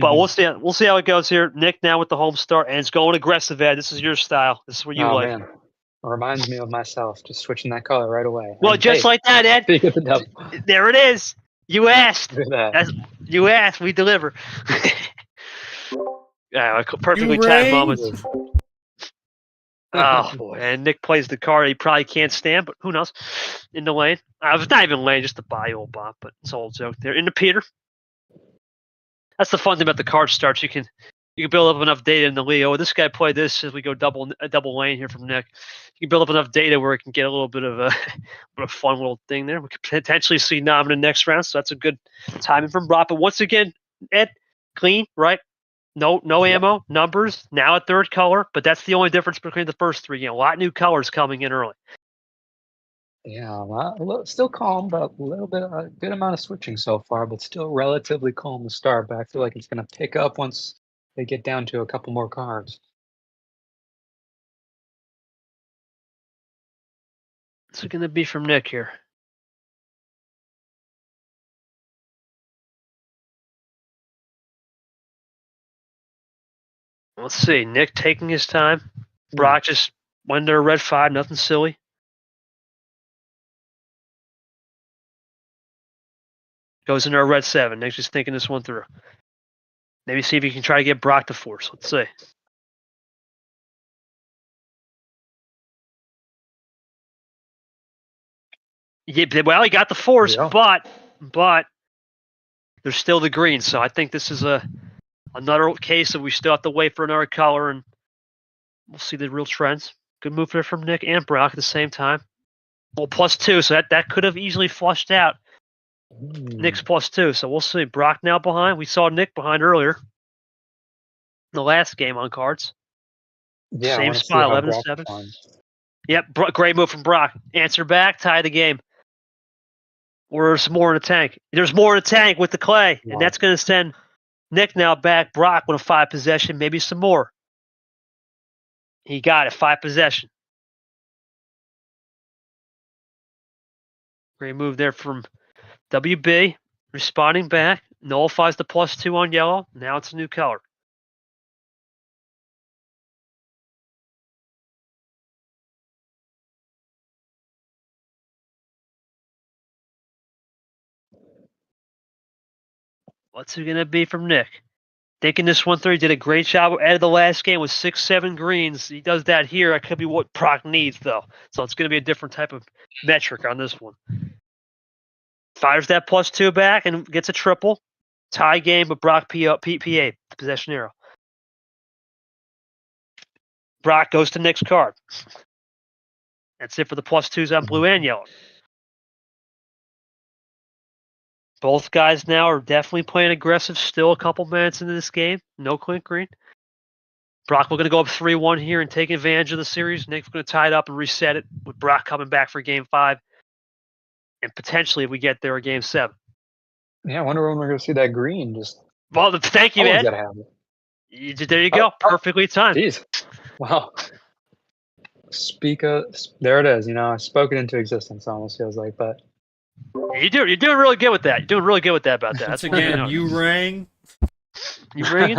But we'll see. We'll see how it goes here. Nick now with the home start, and it's going aggressive, Ed. This is your style. This is what you like. Man. It reminds me of myself, just switching that color right away. Well, And, just hey, like that, Ed. speak of the devil. There it is. You asked. Look at that. You asked. We deliver. Yeah, perfectly timed moments. Oh boy! And Nick plays the card he probably can't stand, but who knows? In the lane. It's not even lane, just the bio bot, but it's all joke there. Into Peter. That's the fun thing about the card starts. You can build up enough data in the league. Oh, this guy played this as we go double lane here from Nick. You can build up enough data where it can get a little bit of a fun little thing there. We could potentially see Nam in the next round, so that's a good timing from Brock. But once again, Ed, clean, right? No ammo, numbers, now a third color, but that's the only difference between the first three. A lot of new colors coming in early. Yeah, still calm, but a good amount of switching so far, but still relatively calm to start. But I feel like it's going to pick up once they get down to a couple more cards. What's it going to be from Nick here? Let's see. Nick taking his time. Brock just went to a red 5, nothing silly. Goes into a red 7. Nick's just thinking this one through. Maybe see if he can try to get Brock to force. Let's see. Yeah, well, he got the force, but there's still the green. So I think this is another case of we still have to wait for another color, and we'll see the real trends. Good move there from Nick and Brock at the same time. Well, +2, so that could have easily flushed out Nick's +2. So we'll see. Brock now behind. We saw Nick behind earlier in the last game on cards. Yeah, same spot, 11-7. Yep, great move from Brock. Answer back, tie the game. Or there's more in the tank. There's more in the tank with the clay, and that's going to send Nick now back. Brock with a 5 possession, maybe some more. He got it, 5 possession. Great move there from WB, responding back, nullifies the +2 on yellow. Now it's a new color. What's it going to be from Nick? Thinking this one through. He did a great job out of the last game with 6-7 greens. He does that here. That could be what Brock needs, though. So it's going to be a different type of metric on this one. Fires that +2 back and gets a triple. Tie game, but Brock PA, the possession arrow. Brock goes to Nick's card. That's it for the +2s on blue and yellow. Both guys now are definitely playing aggressive. Still a couple minutes into this game. No Clint Green. Brock, we're going to go up 3-1 here and take advantage of the series. Nick's going to tie it up and reset it with Brock coming back for game 5. And potentially, if we get there, a game 7. Yeah, I wonder when we're going to see that green. Well, thank you, Ed. There you go. Perfectly timed. Jeez. Wow. There it is. I spoke it into existence, almost feels like, but. You're doing really good with that. You're doing really good with that about that. That's again, you rang. You ringing?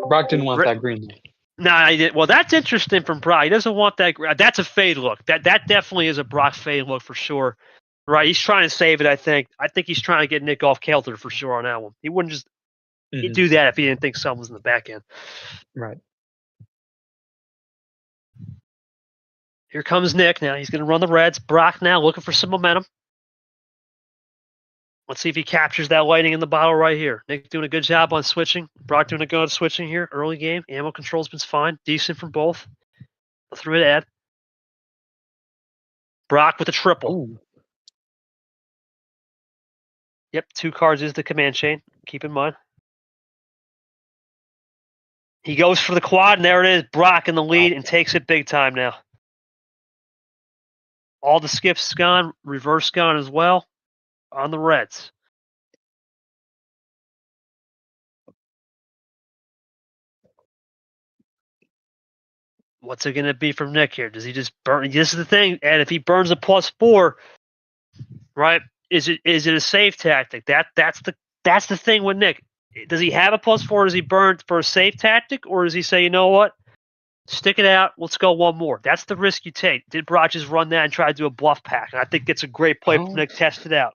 Brock didn't want that green. No, he didn't. Well, that's interesting from Brock. He doesn't want that. That's a fade look. That definitely is a Brock fade look for sure. Right? He's trying to save it, I think. I think he's trying to get Nick off kilter for sure on that one. He wouldn't just he'd do that if he didn't think someone was in the back end. Right. Here comes Nick now. He's going to run the reds. Brock now looking for some momentum. Let's see if he captures that lighting in the bottle right here. Nick doing a good job on switching. Brock doing a good switching here. Early game. Ammo control's been fine. Decent from both. Through it, Ed. Brock with a triple. Ooh. Yep, 2 cards is the command chain. Keep in mind. He goes for the quad, and there it is. Brock in the lead and takes it big time now. All the skips gone. Reverse gone as well. On the reds. What's it going to be from Nick here? Does he just burn? This is the thing, and if he burns a +4, right? Is it a safe tactic? That's the thing with Nick. Does he have a +4? Does he burn for a safe tactic, or does he say, you know what? Stick it out. Let's go one more. That's the risk you take. Did Brock just run that and try to do a bluff pack? And I think it's a great play for Nick. Test it out.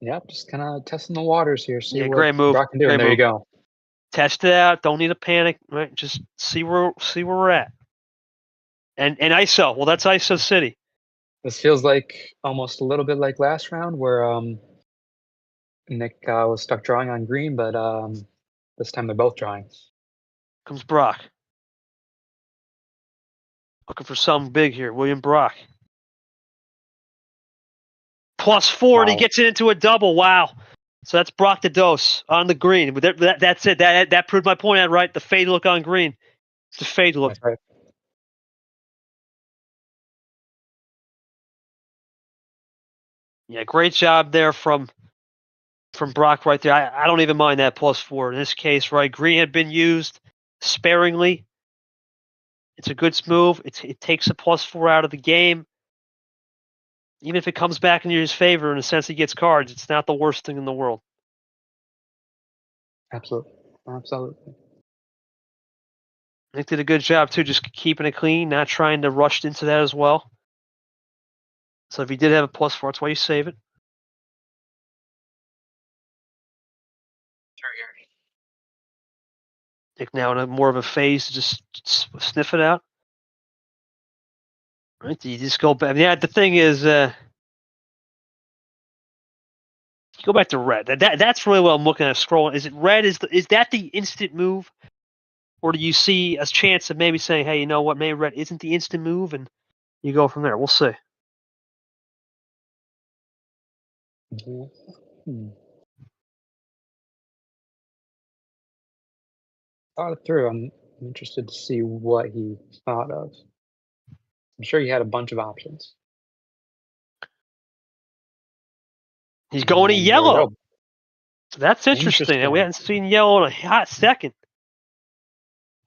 Yeah, just kind of testing the waters here. See what great move. Brock can do. And there you go. Test it out. Don't need to panic. Right? Just see where we're at. And ISO. Well, that's ISO City. This feels like almost a little bit like last round, where Nick was stuck drawing on green, but this time they're both drawing. Comes Brock. Looking for something big here. William Brock. +4, and he Wow. gets it into a double. Wow. So that's Brock the dose on the green. But that's it. That proved my point out, right? The fade look on green. It's a fade look. That's right. Yeah, great job there from Brock right there. I don't even mind that +4 in this case, right? Green had been used sparingly. It's a good move. It takes a +4 out of the game. Even if it comes back in his favor in the sense he gets cards, it's not the worst thing in the world. Absolutely. Absolutely. Nick did a good job too, just keeping it clean, not trying to rush into that as well. So if he did have a +4, that's why you save it. Nick now in more of a phase to just sniff it out. Right? You just go back. Yeah, the thing is, you go back to red. That's really what I'm looking at. Scrolling. Is it red? Is that the instant move, or do you see a chance of maybe saying, hey, you know what? Maybe red isn't the instant move, and you go from there. We'll see. Hmm. Thought it through. I'm interested to see what he thought of. I'm sure he had a bunch of options. He's going to And there we yellow. go. So that's interesting. We hadn't seen yellow in a hot second.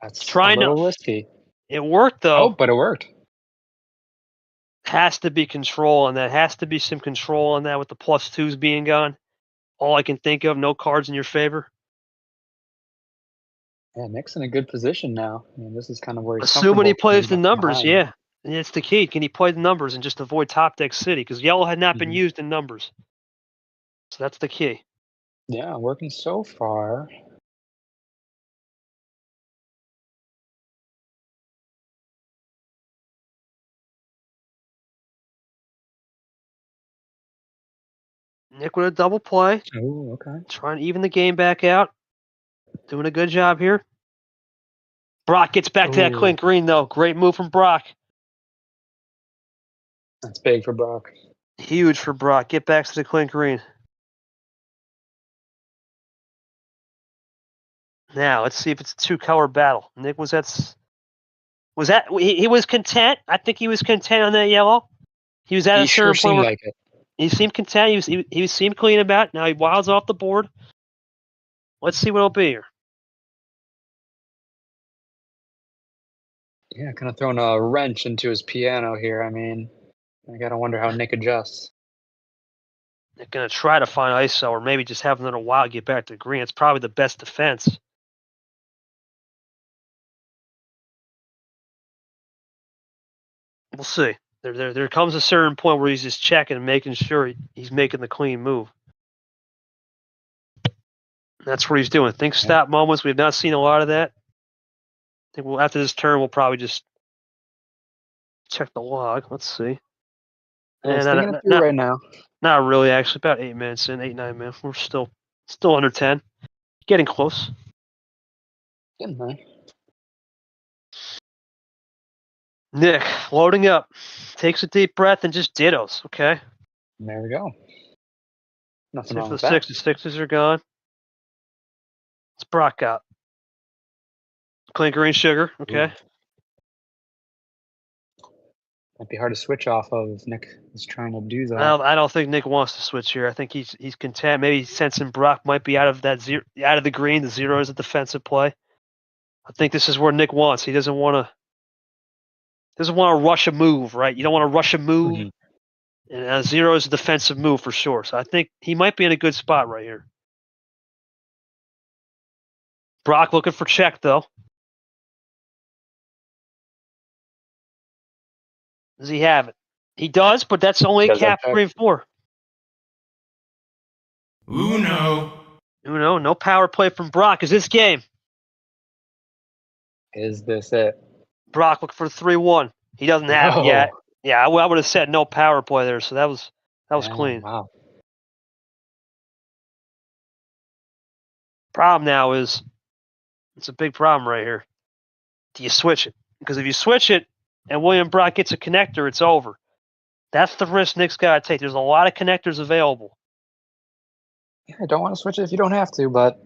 That's Trying a little to. risky. It worked though. Oh, but it worked. Has to be control on that. Has to be some control on that with the +2s being gone. All I can think of, no cards in your favor. Yeah, Nick's in a good position now. I mean, this is kind of where he's Assuming he comfortable plays the coming numbers, behind. yeah. And it's the key. Can he play the numbers and just avoid top deck city? Because yellow had not been Mhm. used in numbers. So that's the key. Yeah, working so far. Nick with a double play. Oh, okay. Trying to even the game back out. Doing a good job here. Brock gets back to that Ooh. Clint Green, though. Great move from Brock. That's big for Brock. Huge for Brock. Get back to the Clint Green. Now, let's see if it's a two-color battle. Nick, was that he was content? I think he was content on that yellow. He was at He a sure certain point seemed where like it. he seemed content. He seemed clean about it. Now he wilds off the board. Let's see what it'll be here. Yeah, kind of throwing a wrench into his piano here. I mean, I gotta wonder how Nick adjusts. They're going to try to find ISO or maybe just have another while get back to green. It's probably the best defense. We'll see. There comes a certain point where he's just checking and making sure he's making the clean move. That's what he's doing. Think stop moments. We've not seen a lot of that. I think after this turn, we'll probably just check the log. Let's see. Yeah, he's thinking it through right now. Not really, actually. About 8 minutes in, 8, 9 minutes. We're still under 10. Getting close. Getting there. Nick, loading up. Takes a deep breath and just dittos. Okay. And there we go. Nothing See wrong if with the that. sixes are gone. It's Brock out. Clean green sugar. Okay. Ooh. Might be hard to switch off of. Nick is trying to do that. I don't think Nick wants to switch here. I think he's content. Maybe he's sensing Brock might be out of the green. The zero is a defensive play. I think this is where Nick wants. He doesn't want to rush a move, right? You don't want to rush a move. Mm-hmm. And a zero is a defensive move for sure. So I think he might be in a good spot right here. Brock looking for check though. Does he have it? He does, but that's only a cap 3 and 4. Uno, no power play from Brock. Is this game? Is this it? Brock looking for 3-1. He doesn't have it yet. Yeah, I would have said no power play there, so that was clean. Wow. Problem now is, it's a big problem right here. Do you switch it? Because if you switch it and William Brock gets a connector, it's over. That's the risk Nick's got to take. There's a lot of connectors available. Yeah, I don't want to switch it if you don't have to, but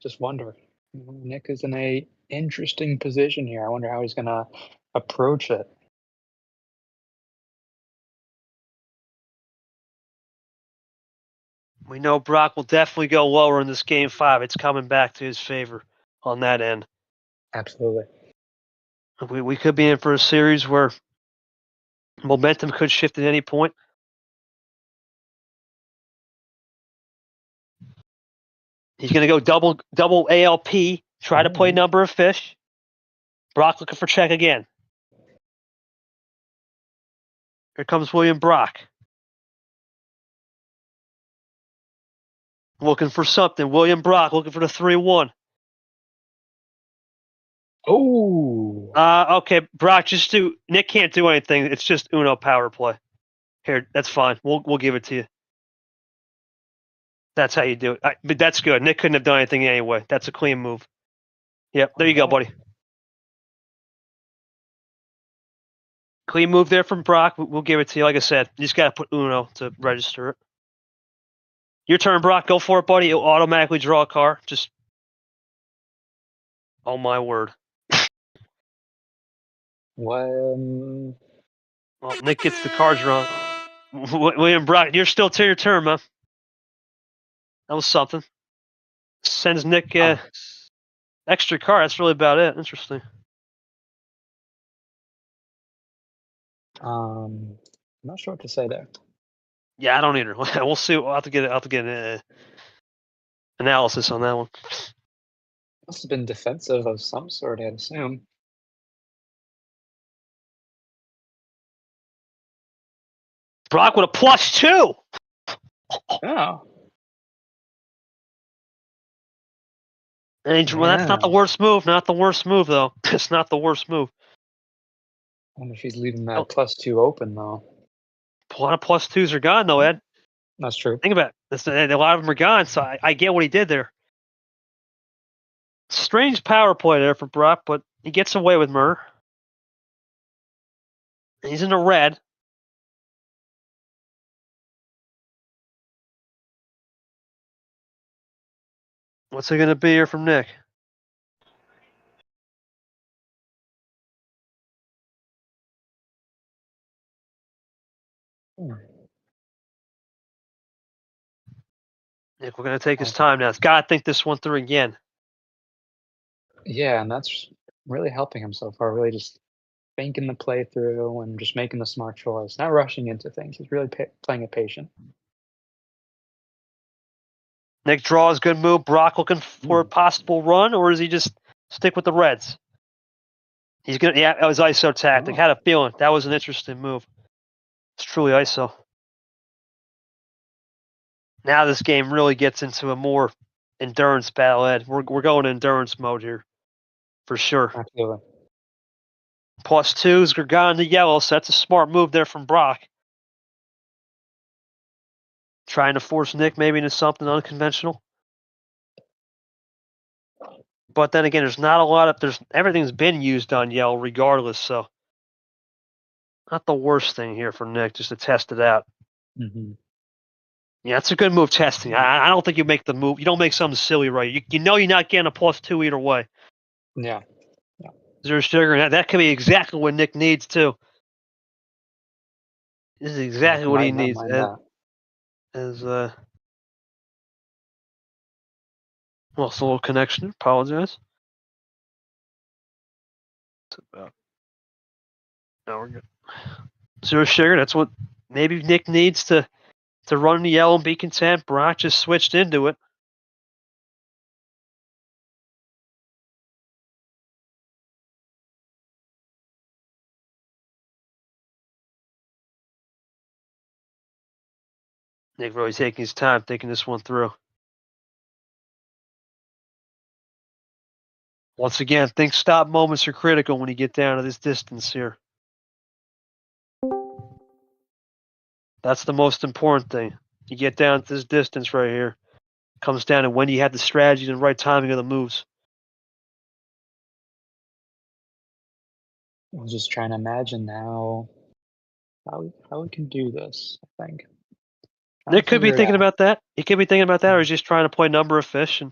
just wonder. Nick is in a interesting position here. I wonder how he's gonna approach it. We know Brock will definitely go lower in this game 5. It's coming back to his favor on that end. Absolutely. We could be in for a series where momentum could shift at any point. He's going to go double ALP, try to play number of fish. Brock looking for check again. Here comes William Brock. Looking for something. William Brock looking for the 3-1. Oh. Okay, Brock, just do. Nick can't do anything. It's just Uno power play. Here, that's fine. We'll give it to you. That's how you do it. But that's good. Nick couldn't have done anything anyway. That's a clean move. Yep, there you go, buddy. Clean move there from Brock. We'll give it to you. Like I said, you just got to put Uno to register it. Your turn, Brock. Go for it, buddy. It'll automatically draw a car. Just. Oh, my word. When Well, Nick gets the cards wrong. William Brock, you're still to your turn, man. That was something. Sends Nick extra card. That's really about it. Interesting. I'm not sure what to say there. Yeah, I don't either. We'll see. I'll have to get analysis on that one. Must have been defensive of some sort, I'd assume. Brock with a +2. Oh. And well, that's not the worst move. Not the worst move, though. It's not the worst move. I wonder if he's leaving that +2 open, though. A lot of +2s are gone, though, Ed. That's true. Think about it. A lot of them are gone, so I get what he did there. Strange power play there for Brock, but he gets away with murder. He's in the red. What's it going to be here from Nick? Nick, we're going to take his time now. He's got to think this one through again. Yeah, and that's really helping him so far. Really just thinking the play through and just making the smart choice. Not rushing into things. He's really playing it patient. Nick draws, good move. Brock looking for a possible run, or does he just stick with the Reds? He's gonna. Yeah, that was ISO tactic. Had a feeling that was an interesting move. It's truly ISO. Now this game really gets into a more endurance battle, Ed. We're going endurance mode here, for sure. Absolutely. +2s are gone to yellow, so that's a smart move there from Brock. Trying to force Nick maybe into something unconventional. But then again, there's not a lot of everything's been used on yellow regardless, so not the worst thing here for Nick, just to test it out. Mm-hmm. Yeah, it's a good move testing. I don't think you make the move. You don't make something silly, right? You know you're not getting a +2 either way. Yeah. Zero sugar. That could be exactly what Nick needs too. This is exactly what he needs. Lost a little connection. Apologize. Now we're good. Zero sugar. That's what maybe Nick needs to run the yellow and be content. Brock just switched into it. Nick really taking his time thinking this one through. Once again, think stop moments are critical when you get down to this distance here. That's the most important thing. You get down to this distance right here. Comes down to when you have the strategy and the right timing of the moves. I was just trying to imagine now how we can do this. I think. Trying Nick to could be figure it thinking out. about that. He could be thinking about that, or he's just trying to play number of fish and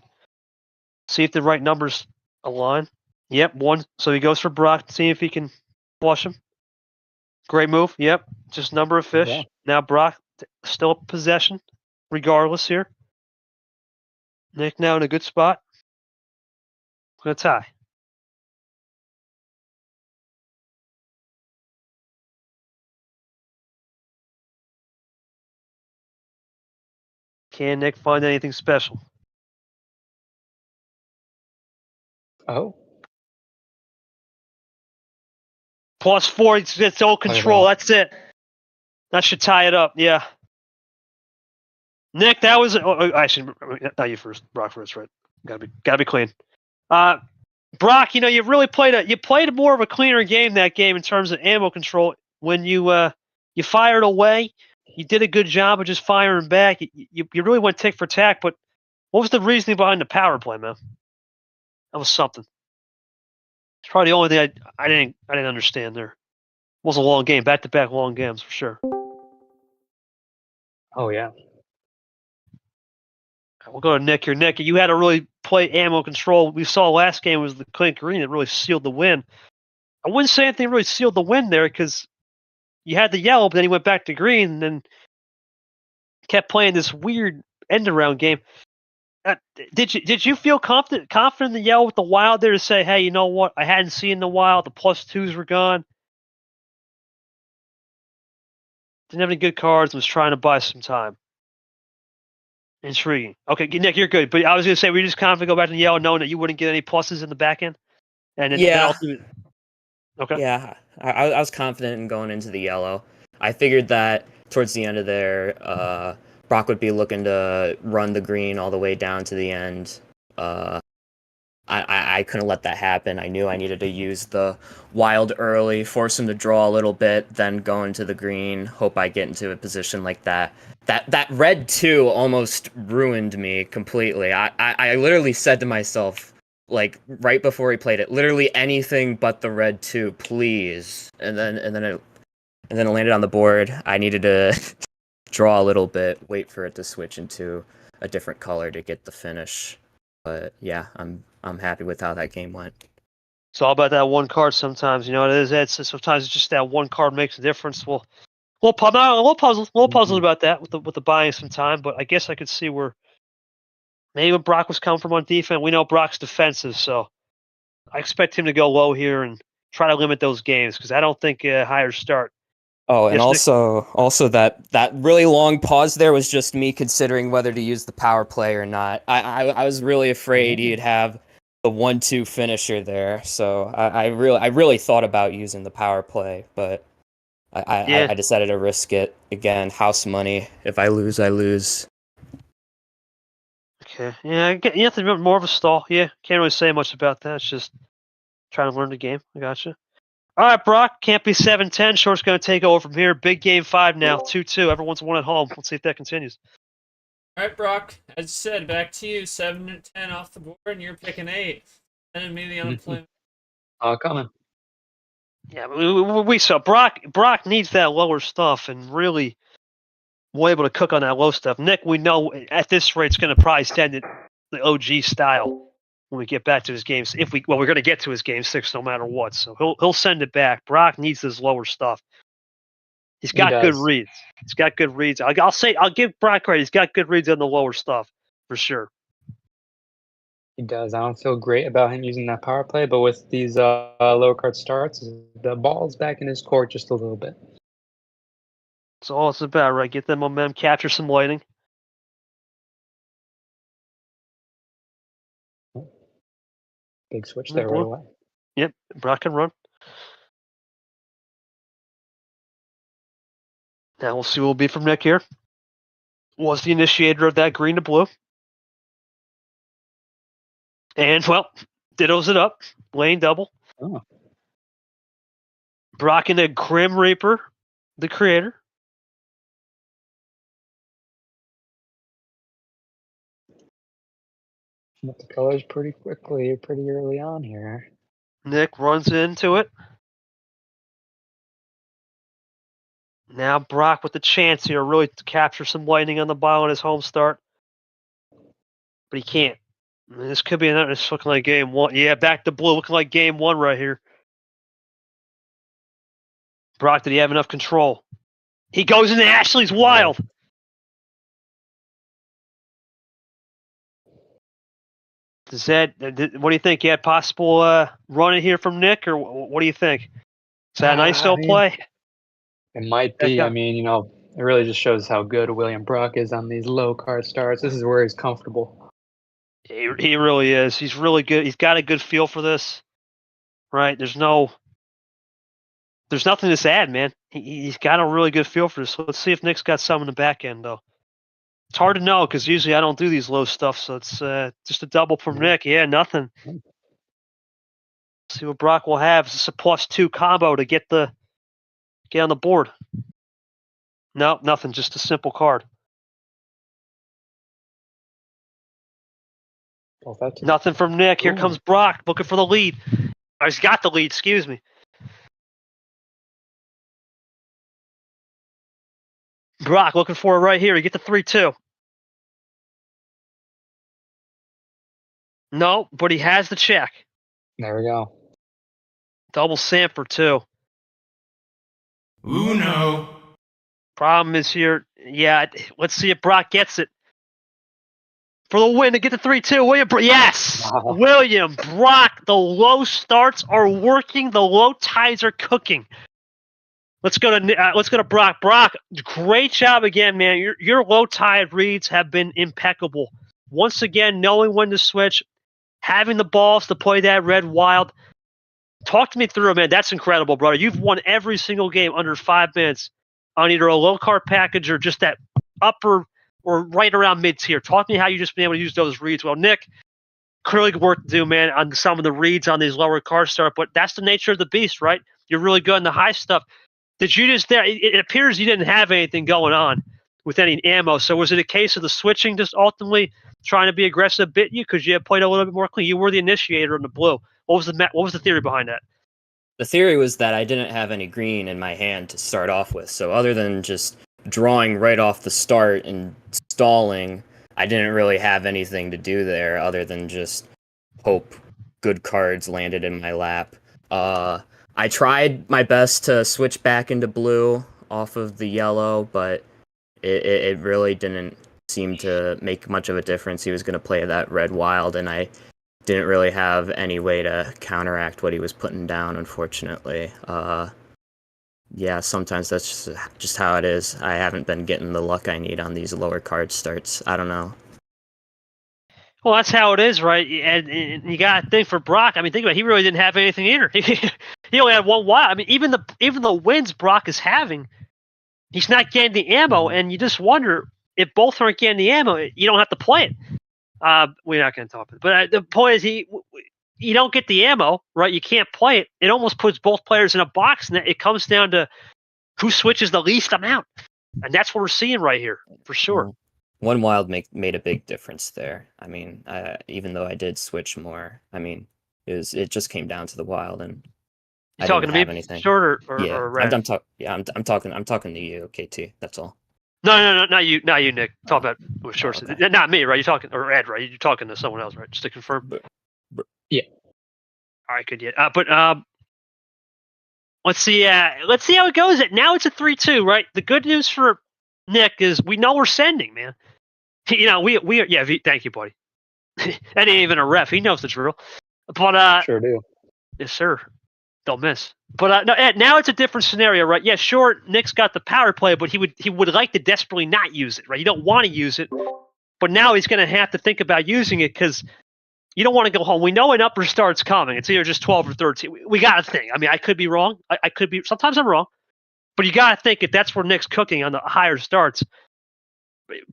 see if the right numbers align. Yep, one. So he goes for Brock to see if he can flush him. Great move. Yep, just number of fish. Yeah. Now Brock still possession, regardless here. Nick now in a good spot. Gonna tie. Can Nick find anything special? Oh. +4. It's all control. that. That's it. That should tie it up. Yeah. Nick, that was actually not you first. Brock first, right? Gotta be clean. Brock, you really played more of a cleaner game that game in terms of ammo control. When you fired away, you did a good job of just firing back. You really went tick for tack. But what was the reasoning behind the power play, man? That was something. It's probably the only thing I didn't understand there. It was a long game, back to back long games for sure. Oh yeah. We'll go to Nick here. Nick, you had to really play ammo control. We saw last game was the Clint Green that really sealed the win. I wouldn't say anything really sealed the win there because you had the yellow, but then he went back to green and then kept playing this weird end around game. Did you feel confident in the yellow with the wild there to say, hey, you know what? I hadn't seen the wild. The +2s were gone. Didn't have any good cards. Was trying to buy some time. Intriguing. Okay, Nick, you're good. But I was going to say, were you just confident to go back to the yellow knowing that you wouldn't get any pluses in the back end? And then Yeah. ultimately, okay. Yeah, I was confident in going into the yellow. I figured that towards the end of there, Brock would be looking to run the green all the way down to the end. I couldn't let that happen. I knew I needed to use the wild early, force him to draw a little bit, then go into the green, hope I get into a position like that. That red 2 almost ruined me completely. I literally said to myself, like right before he played it, literally anything but the red 2, please. And then it landed on the board. I needed to draw a little bit, wait for it to switch into a different color to get the finish. But yeah, I'm happy with how that game went. It's all about that one card sometimes. You know it is. Sometimes it's just that one card makes a difference. Well, a little puzzled about that with the buying some time. But I guess I could see where maybe when Brock was coming from on defense. We know Brock's defensive, so I expect him to go low here and try to limit those games because I don't think a higher start. Oh, and Yes, also that really long pause there was just me considering whether to use the power play or not. I was really afraid he'd have the 1-2 finisher there, so I really thought about using the power play, but I decided to risk it again. House money. If I lose, I lose. Okay. Yeah, you have to be more of a stall. Yeah, can't really say much about that. It's just trying to learn the game. I gotcha. All right, Brock. Can't be 7-10. Short's going to take over from here. Big game 5 now. 2-2. Everyone's won at home. Let's see if that continues. All right, Brock. As you said, back to you. 7-10 off the board, and you're picking 8. Sending me the unemployment. Coming. Yeah, we saw Brock needs that lower stuff and really was able to cook on that low stuff. Nick, we know at this rate, it's going to probably stand it the OG style when we get back to his games. We're going to get to his game 6 no matter what. So he'll send it back. Brock needs this lower stuff. He's got good reads. He's got good reads. I'll give Brock credit. He's got good reads on the lower stuff for sure. He does. I don't feel great about him using that power play, but with these lower card starts, the ball's back in his court just a little bit. That's all it's about, right? Get that momentum, capture some lighting. Big switch there right away. Yep, Brock can run. Now we'll see what will be from Nick here. Was the initiator of that green to blue. And, well, dittos it up. Lane double. Oh. Brock into Grim Reaper, the creator. With the colors pretty quickly, pretty early on here. Nick runs into it. Now Brock with the chance here really to capture some lightning on the ball on his home start. But he can't. I mean, this could be another. It's looking like game one. Yeah, back to blue. Looking like game one right here. Brock, did he have enough control? He goes into Ashley's wild. Does that? What do you think? You had possible run in here from Nick, or what do you think? Is that a nice little play? It might be. I mean, you know, it really just shows how good William Brock is on these low card starts. This is where he's comfortable. He really is. He's really good. He's got a good feel for this, right? There's nothing to add, man. He's got a really good feel for this. Let's see if Nick's got some in the back end, though. It's hard to know because usually I don't do these low stuff, so it's just a double from Nick. Yeah, nothing. Let's see what Brock will have. It's a +2 combo to get on the board. No, nothing. Just a simple card. Nothing from Nick. Here comes Brock looking for the lead. Oh, he's got the lead. Excuse me. Brock looking for it right here. You get the 3-2. No, but he has the check. There we go. Double Sanford, too. Uno. Problem is here. Yeah, let's see if Brock gets it. For the win to get the 3-2. Yes! Wow. William Brock. The low starts are working. The low ties are cooking. Let's go to Brock. Brock, great job again, man. Your low tide reads have been impeccable. Once again, knowing when to switch, having the balls to play that red wild. Talk to me through it, man. That's incredible, brother. You've won every single game under 5 minutes on either a low card package or just that upper or right around mid tier. Talk to me how you just been able to use those reads. Well, Nick, clearly good work to do, man, on some of the reads on these lower card start, but that's the nature of the beast, right? You're really good in the high stuff. Did you just there? It appears you didn't have anything going on with any ammo. So was it a case of the switching just ultimately trying to be aggressive bit you because you had played a little bit more clean? You were the initiator in the blue. What was the theory behind that? The theory was that I didn't have any green in my hand to start off with. So other than just drawing right off the start and stalling, I didn't really have anything to do there other than just hope good cards landed in my lap. I tried my best to switch back into blue off of the yellow, but it really didn't seem to make much of a difference. He was going to play that red wild, and I didn't really have any way to counteract what he was putting down, unfortunately. Yeah, sometimes that's just how it is. I haven't been getting the luck I need on these lower card starts. I don't know. Well, that's how it is, right? And you got to think for Brock. I mean, think about it. He really didn't have anything either. He only had one wild. I mean, even the wins Brock is having, he's not getting the ammo, and you just wonder if both aren't getting the ammo, you don't have to play it. We're not going to talk about it. But the point is, you don't get the ammo, right? You can't play it. It almost puts both players in a box, and it comes down to who switches the least amount. And that's what we're seeing right here, for sure. One wild made a big difference there. I mean, even though I did switch more, I mean, it just came down to the wild, and you talking to me, short or yeah, red? I'm talking to you, KT. That's all. No, not you, Nick. Talk about with shorts. Okay. Not me, right? You're talking or Ed, right? You're talking to someone else, right? Just to confirm. Yeah. All right, good. Yeah, but let's see how it goes. Now it's a 3-2, right? The good news for Nick is we know we're sending, man. You know, we are. Yeah, thank you, buddy. That ain't even a ref. He knows the drill. But sure do. Yes, sir. Don't miss. But no, Ed, now it's a different scenario, right? Yeah, sure, Nick's got the power play, but he would like to desperately not use it, right? You don't want to use it, but now he's going to have to think about using it because you don't want to go home. We know an upper start's coming. It's either just 12 or 13. We got to think. I mean, I could be wrong. I could be. Sometimes I'm wrong. But you got to think if that's where Nick's cooking on the higher starts,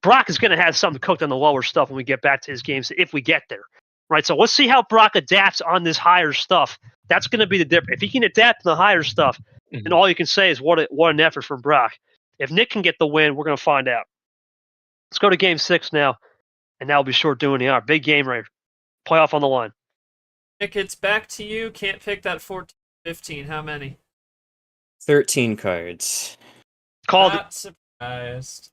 Brock is going to have something cooked on the lower stuff when we get back to his games, if we get there, right? So let's see how Brock adapts on this higher stuff. That's going to be the difference. If he can adapt to the higher stuff, then all you can say is what an effort from Brock. If Nick can get the win, we're going to find out. Let's go to Game 6 now, and that'll be short doing the hour. Big game right Playoff on the line. Nick, it's back to you. Can't pick that 14, 15. How many? 13 cards. Called it. Not surprised.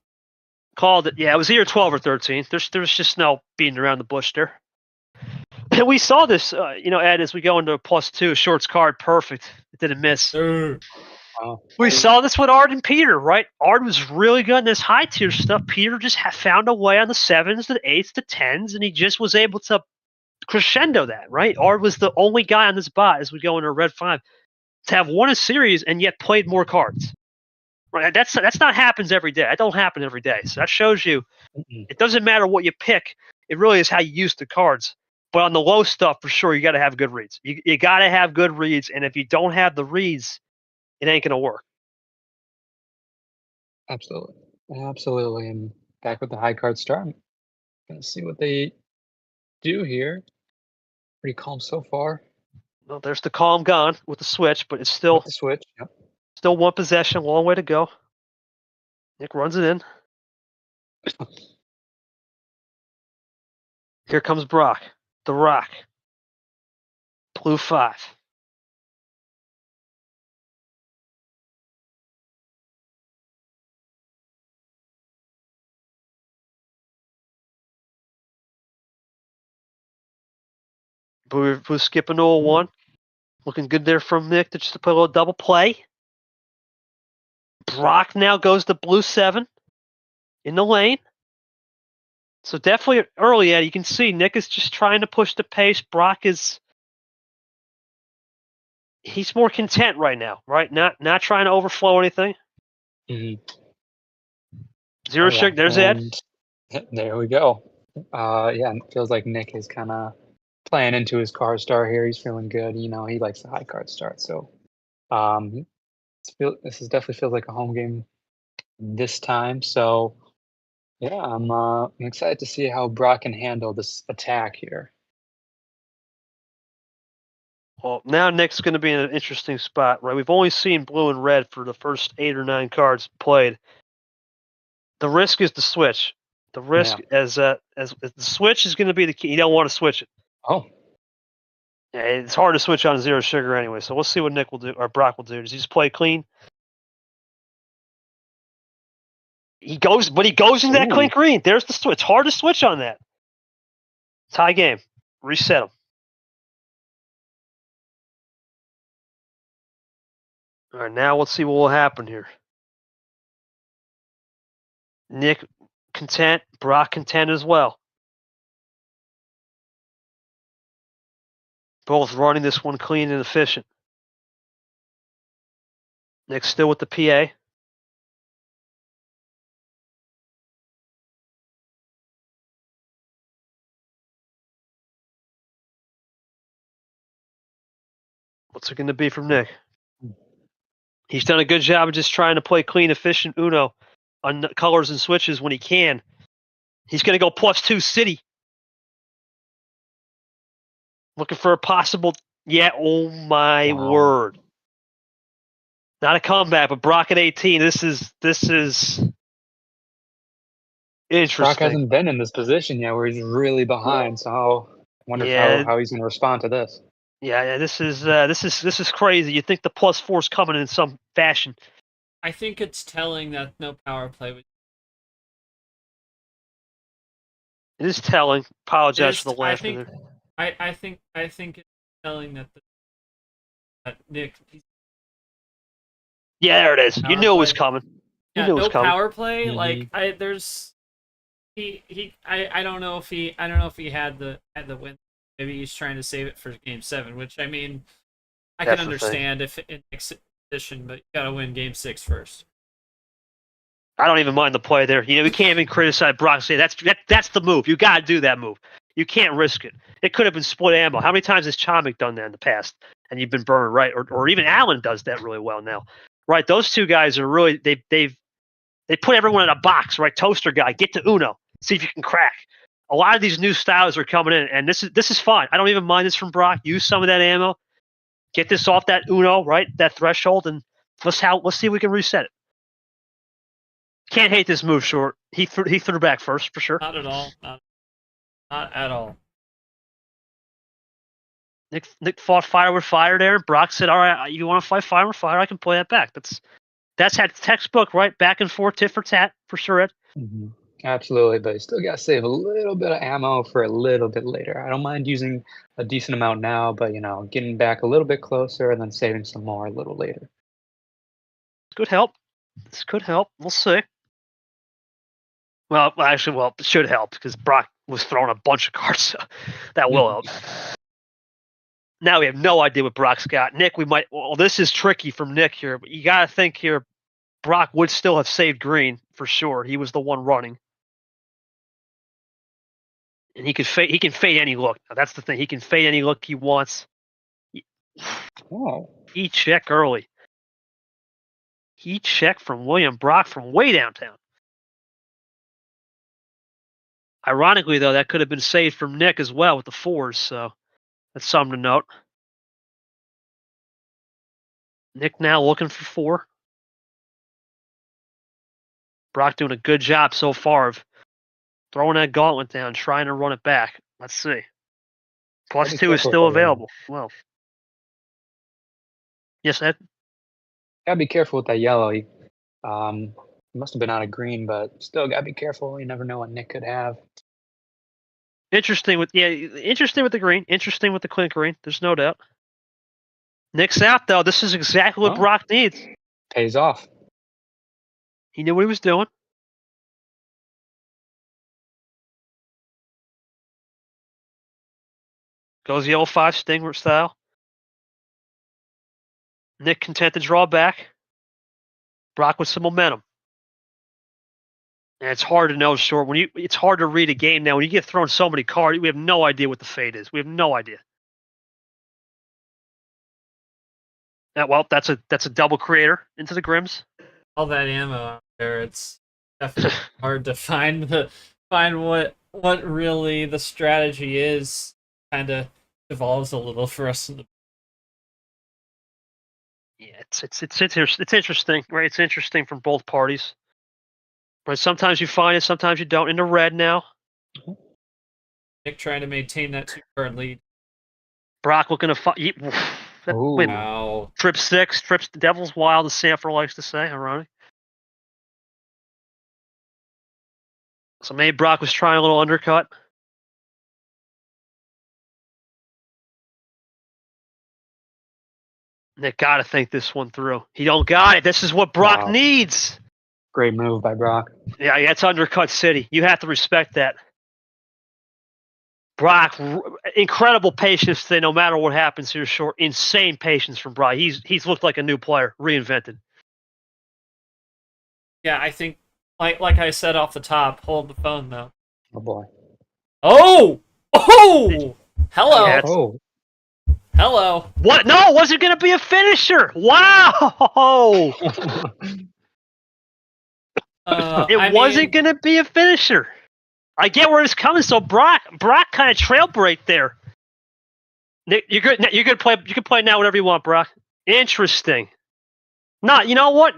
Called it. Yeah, it was either 12 or 13. There's just no beating around the bush there. And we saw this, Ed, as we go into a +2, shorts card, perfect. It didn't miss. Wow. We saw this with Ard and Peter, right? Ard was really good in this high tier stuff. Peter just found a way on the 7s, the 8s, the 10s, and he just was able to crescendo that, right? Ard was the only guy on this bot as we go into Red 5 to have won a series and yet played more cards. Right? That's not happens every day. That don't happen every day. So that shows you it doesn't matter what you pick. It really is how you use the cards. But on the low stuff, for sure, you got to have good reads. You got to have good reads, and if you don't have the reads, it ain't gonna work. Absolutely. Absolutely. And back with the high card start. Gonna see what they do here. Pretty calm so far. Well, there's the calm gone with the switch, but it's still With the switch. Yep. still one possession, long way to go. Nick runs it in. Here comes Brock, the Rock. Blue 5. We're skipping to a 1. Looking good there from Nick to just to put a little double play. Brock now goes to blue 7 in the lane. So definitely early, you can see Nick is just trying to push the pace. Brock he's more content right now, right? Not trying to overflow anything. Mhm. Zero Oh, yeah. sugar. There's Ed. And there we go. Yeah, and it feels like Nick is kind of playing into his card start here. He's feeling good. He likes the high card start. So, this definitely feels like a home game this time. So, yeah, I'm excited to see how Brock can handle this attack here. Well, now Nick's going to be in an interesting spot, right? We've only seen blue and red for the first 8 or 9 cards played. The risk is the switch. The risk as the switch is going to be the key. You don't want to switch it. Oh, Yeah, it's hard to switch on zero sugar anyway. So we'll see what Nick will do or Brock will do. Does he just play clean? He goes into that clean green. There's the switch. It's hard to switch on that. Tie game. Reset him. All right, now let's see what will happen here. Nick content, Brock content as well. Both running this one clean and efficient. Nick's still with the PA. What's it going to be from Nick? He's done a good job of just trying to play clean, efficient Uno on colors and switches when he can. He's going to go +2 city. Looking for a possible... Yeah, oh my word. Not a comeback, but Brock at 18. This is interesting. Brock hasn't been in this position yet where he's really behind. So I wonder how he's going to respond to this. Yeah, this is crazy. You think the +4 is coming in some fashion. I think it's telling that no power play was. It is telling. Apologize for the laughter. I think it's telling that Nick. Yeah, there it is. You knew it was coming. Yeah, no power play. Mm-hmm. Like I don't know if he had the win. Maybe he's trying to save it for Game 7, which I mean, I can understand if in next position, but you gotta win Game 6 first. I don't even mind the play there. We can't even criticize Brock. Say that's the move. You gotta do that move. You can't risk it. It could have been split ammo. How many times has Chomik done that in the past? And you've been burned, right? Or even Allen does that really well now, right? Those two guys are really they put everyone in a box, right? Toaster guy, get to Uno, see if you can crack. A lot of these new styles are coming in, and this is fine. I don't even mind this from Brock. Use some of that ammo, get this off that Uno, right? That threshold, and let's see if we can reset it. Can't hate this move, Short. He threw back first for sure. Not at all. Not at all. Nick fought fire with fire there, and Brock said, "All right, you want to fight fire with fire? I can play that back." That's had textbook, right? Back and forth, tit for tat, for sure. Ed. Mhm. Absolutely, but you still got to save a little bit of ammo for a little bit later. I don't mind using a decent amount now, but getting back a little bit closer and then saving some more a little later. Could help. This could help. We'll see. Well, actually, it should help because Brock was throwing a bunch of cards, so that will help. Now we have no idea what Brock's got. Nick, this is tricky from Nick here, but you got to think here, Brock would still have saved green for sure. He was the one running. And he can fade any look. Now, that's the thing. He can fade any look he wants. Oh. He check early. He check from William Brock from way downtown. Ironically, though, that could have been saved from Nick as well with the 4s, so that's something to note. Nick now looking for 4. Brock doing a good job so far of throwing that gauntlet down, trying to run it back. Let's see. +2 is still available. Well, yes, Ed? Gotta be careful with that yellow. He must have been out of green, but still gotta be careful. You never know what Nick could have. Interesting with the green. Interesting with the clean green. There's no doubt. Nick's out though. This is exactly what Brock needs. Pays off. He knew what he was doing. Goes yellow 5 Stinger style. Nick content to draw back. Brock with some momentum. And it's hard to know, short. It's hard to read a game now. When you get thrown so many cards, we have no idea what the fate is. We have no idea. That's a double creator into the Grims. All that ammo out there, it's definitely hard to find what really the strategy is. Kind of evolves a little for us in the. Yeah, it's interesting, right? It's interesting from both parties. Right, sometimes you find it, sometimes you don't. Into red now. Nick trying to maintain that 2-card lead. Brock looking to fight. Wow. Trip 6, trips the Devil's Wild, as Sanford likes to say. Ironic. So maybe Brock was trying a little undercut. Nick got to think this one through. He don't got it. This is what Brock needs. Great move by Brock. Yeah, it's undercut city. You have to respect that. Brock, incredible patience today, no matter what happens here short. Insane patience from Brock. He's looked like a new player, reinvented. Yeah, I think, like I said off the top, hold the phone, though. Oh, boy. Oh! Hello! Yeah, Hello! What? No, it wasn't going to be a finisher! Wow! It wasn't going to be a finisher. I get where it's coming. So Brock kind of trail break there. Nick, you're good. You're good. You can play now whatever you want, Brock. Interesting. No, you know what?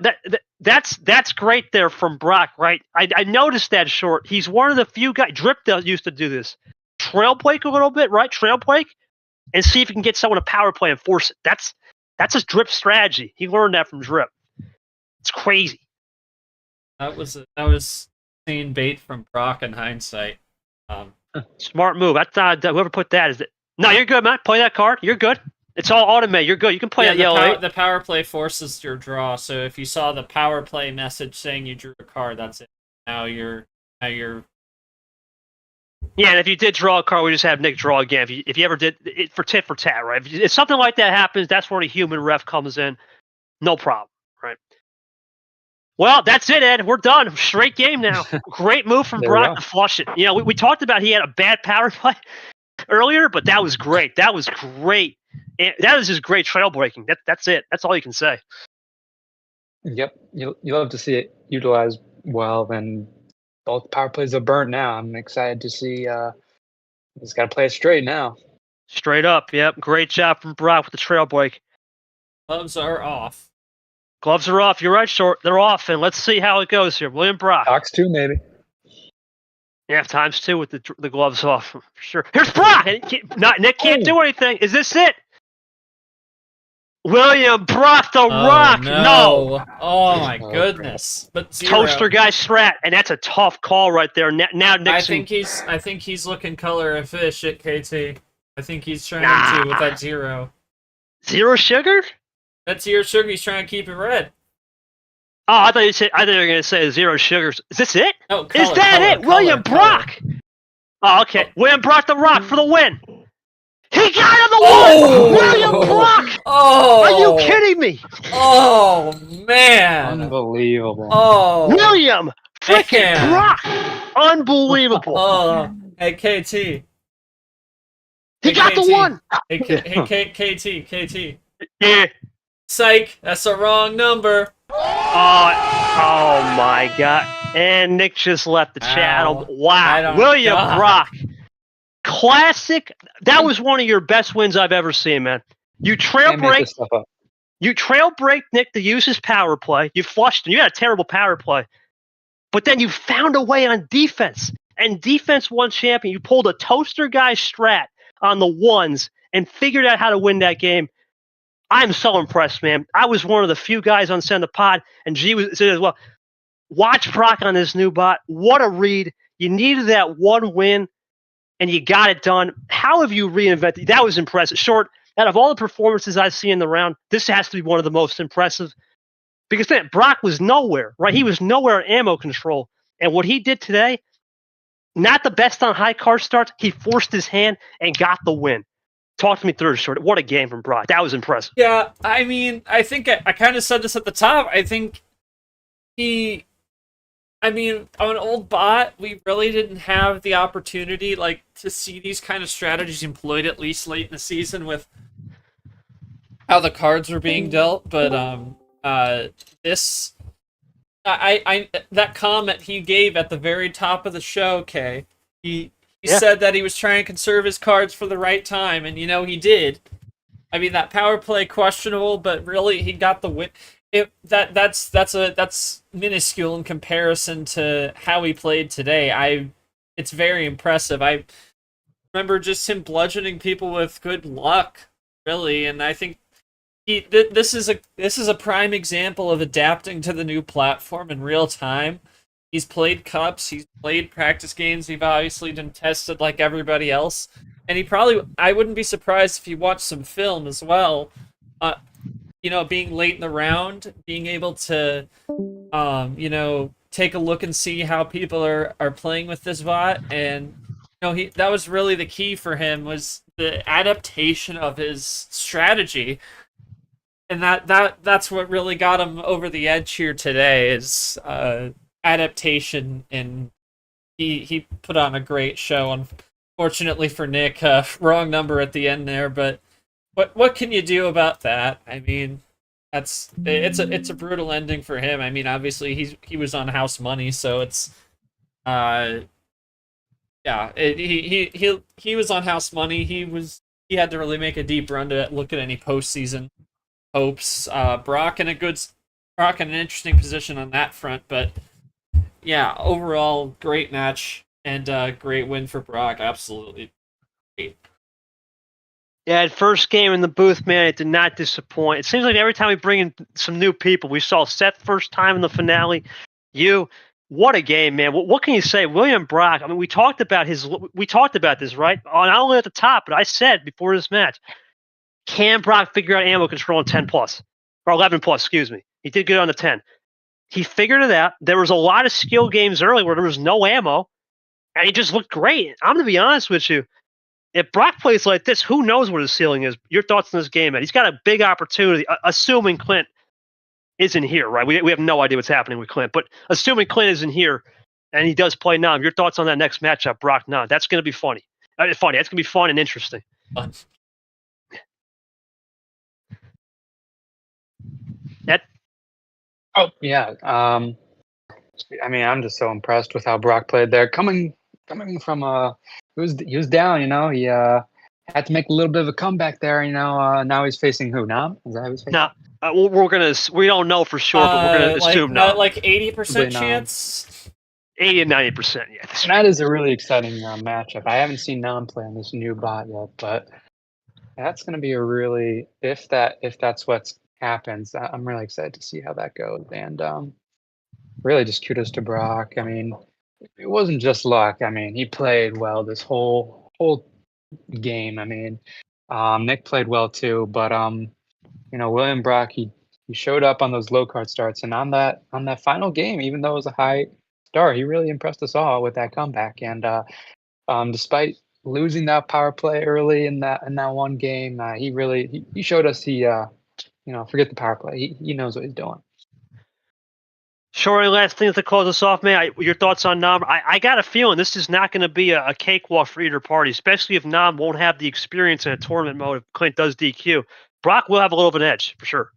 That's great there from Brock, right? I noticed that short. He's one of the few guys. Drip used to do this. Trail break a little bit, right? Trail break, and see if you can get someone to power play and force it. That's his Drip strategy. He learned that from Drip. It's crazy. That was insane bait from Brock in hindsight. Smart move. I thought whoever put that is it. No, you're good, man. Play that card. You're good. It's all automated. You're good. You can play that yellow. The power play forces your draw. So if you saw the power play message saying you drew a card, that's it. Now you're. Yeah, and if you did draw a card, we just have Nick draw again. If you ever did it for tit for tat, right? If something like that happens, that's where the human ref comes in. No problem, right? Well, that's it, Ed. We're done. Straight game now. Great move from Brock to flush it. You know, we talked about he had a bad power play earlier, but that was great. That was great. And that was just great trail breaking. That's it. That's all you can say. Yep. You love to see it utilized well, and both power plays are burnt now. I'm excited to see he's got to play it straight now. Straight up, yep. Great job from Brock with the trail break. Gloves are off. Gloves are off. You're right, Short. They're off, and let's see how it goes here. William Brock. Ox 2, maybe. Yeah, times 2 with the gloves off for sure. Here's Brock. Nick can't do anything. Is this it? William Brock the Rock. No. Oh my Oh, goodness. But 0. Toaster guy strat, and that's a tough call right there. Now Nixon. I think he's looking color of fish at KT. I think he's trying to with that 0. 0 sugar? That 0 sugar. He's trying to keep it red. Oh, I thought you were going to say 0 sugars. Is this it? No, color, Is that color, it? William color. Brock. Oh, okay. Oh. William Brock the Rock for the win. He got him the Oh! win. William Brock. Oh! Are you kidding me? Oh man! Unbelievable. Oh, William freaking Man. Brock. Unbelievable. Oh, hey KT. He Hey, got the KT. one. Hey KT. Yeah. Psych, that's the wrong number. Oh my God. And Nick just left the chat. Ow. I Wow. don't- William God. Brock. Classic. That was one of your best wins I've ever seen, man. You trail Can't make break. this stuff up. You trail break Nick to use his power play. You flushed him. You had a terrible power play. But then you found a way on defense. And defense won champion. You pulled a toaster guy strat on the ones and figured out how to win that game. I'm so impressed, man. I was one of the few guys on Send the Pod, and G was said as well. Watch Brock on this new bot. What a read. You needed that one win, and you got it done. How have you reinvented? That was impressive. Short, out of all the performances I've seen in the round, this has to be one of the most impressive. Because then Brock was nowhere, right? He was nowhere in ammo control. And what he did today, not the best on high card starts. He forced his hand and got the win. Talk to me through it, Short. What a game from Brock. That was impressive. Yeah, I mean, I think I kind of said this at the top. I think on an old bot, we really didn't have the opportunity, like, to see these kind of strategies employed at least late in the season with how the cards were being dealt. But that comment he gave at the very top of the show, Kay, he said that he was trying to conserve his cards for the right time, and he did. I mean, that power play questionable, but really he got the win. That's minuscule in comparison to how he played today. It's very impressive. I remember just him bludgeoning people with good luck, really, and I think this is a prime example of adapting to the new platform in real time. He's played cups, he's played practice games, he's obviously been tested like everybody else, and I wouldn't be surprised if he watched some film as well. Being late in the round, being able to, take a look and see how people are playing with this bot, and that was really the key for him, was the adaptation of his strategy, and that's what really got him over the edge here today is adaptation, and he put on a great show. Unfortunately for Nick, wrong number at the end there, but what can you do about that? I mean, it's a brutal ending for him. I mean, obviously he was on house money, so it's he was on house money. He had to really make a deep run to look at any postseason hopes. Brock in an interesting position on that front, but yeah, overall great match and great win for Brock. Absolutely great. Yeah, first game in the booth, man, it did not disappoint. It seems like every time we bring in some new people, we saw Seth first time in the finale. What a game, man. What can you say? William Brock, I mean, we talked about this, right? Not only at the top, but I said before this match, can Brock figure out ammo control in 10 plus? Or 11 plus, excuse me. He did good on the 10. He figured it out. There was a lot of skill games early where there was no ammo, and he just looked great. I'm going to be honest with you. If Brock plays like this, who knows what his ceiling is? Your thoughts on this game, man? He's got a big opportunity, assuming Clint isn't here, right? We have no idea what's happening with Clint, but assuming Clint isn't here and he does play Nam, your thoughts on that next matchup, Brock Nam? That's going to be funny. That's going to be fun and interesting. Fun. Oh yeah. I mean, I'm just so impressed with how Brock played there. Coming from he was down. He had to make a little bit of a comeback there. Now he's facing who? Nam? Is that who he's facing? No, we don't know for sure, but we're gonna assume Nam. Like 80% chance. 80 and 90%. Yeah. And that is a really exciting matchup. I haven't seen Nam play on this new bot yet, but that's going to be a really if that's what happens. I'm really excited to see how that goes. And really, just kudos to Brock. I mean, it wasn't just luck. I mean, he played well this whole game. I mean, Nick played well too, but William Brock he showed up on those low card starts, and on that final game, even though it was a high start, he really impressed us all with that comeback. And despite losing that power play early in that one game, he showed us forget the power play. He knows what he's doing. Sure, any last things to close us off, man? Your thoughts on Nam? I got a feeling this is not going to be a cakewalk for either party, especially if Nam won't have the experience in a tournament mode if Clint does DQ. Brock will have a little of an edge, for sure.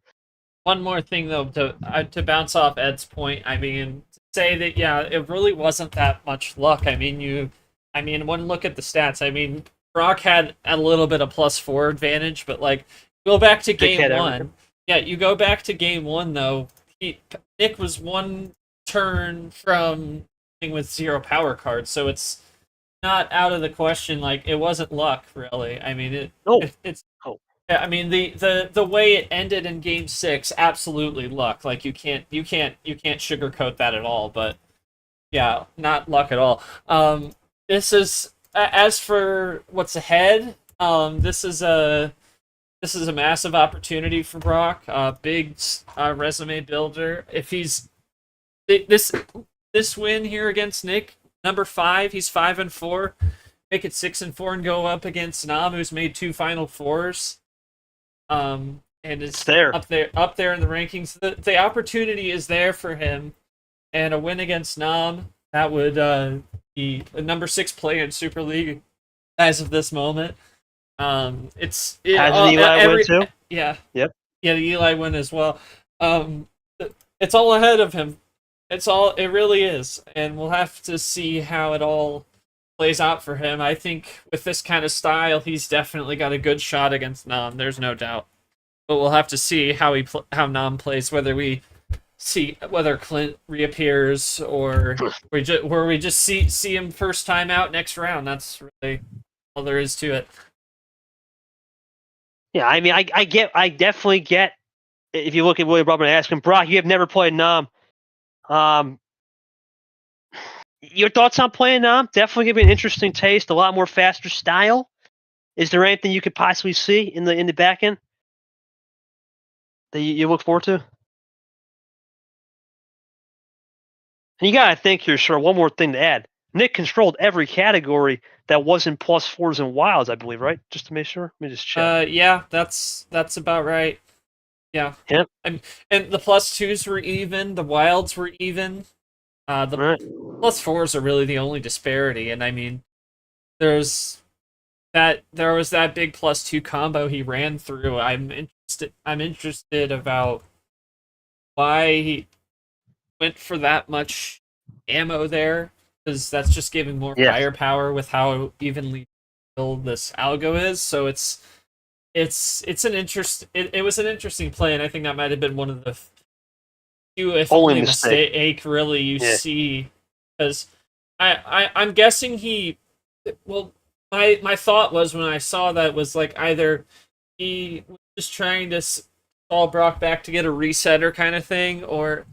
One more thing, though, to bounce off Ed's point, I mean, to say that, yeah, it really wasn't that much luck. I mean, one look at the stats. I mean, Brock had a little bit of +4 advantage, but, like, go back to game one. Yeah, you go back to game one, though. Nick was one turn from with 0 power cards, so it's not out of the question. Like, it wasn't luck, really. I mean, it's. Yeah, I mean the way it ended in game 6, absolutely luck. Like you can't sugarcoat that at all. But yeah, not luck at all. This is as for what's ahead. This is a massive opportunity for Brock. Big resume builder. If he's this win here against Nick, number 5, he's 5-4. Make it 6-4 and go up against Nam, who's made 2 Final Fours. And it's up there in the rankings. The opportunity is there for him, and a win against Nam, that would be a number 6 player in Super League as of this moment. Has an Eli win too? Yeah. Yep. Yeah, the Eli win as well. It's all ahead of him. It really is, and we'll have to see how it all plays out for him. I think with this kind of style, he's definitely got a good shot against Nam. There's no doubt. But we'll have to see how Nam plays. Whether Clint reappears or we just see him first time out next round. That's really all there is to it. Yeah, I mean, I definitely get. If you look at William Robert and ask him, Brock, you have never played Nam. Your thoughts on playing Nam? Definitely give me an interesting taste, a lot more faster style. Is there anything you could possibly see in the back end that you look forward to? And you gotta think here, sir. One more thing to add: Nick controlled every category that wasn't +4s and wilds, I believe, right? Just to make sure. Let me just check. Yeah, that's about right. Yeah. Yep. And the +2s were even. The wilds were even. The +4s are really the only disparity, and I mean, there was that big +2 combo he ran through. I'm interested about why he went for that much ammo there, because that's just giving more firepower with how evenly filled this algo is. So it was an interesting play, and I think that might have been one of the if only mistake really you see, because I'm guessing my thought was when I saw that was like either he was just trying to call Brock back to get a resetter kind of thing, or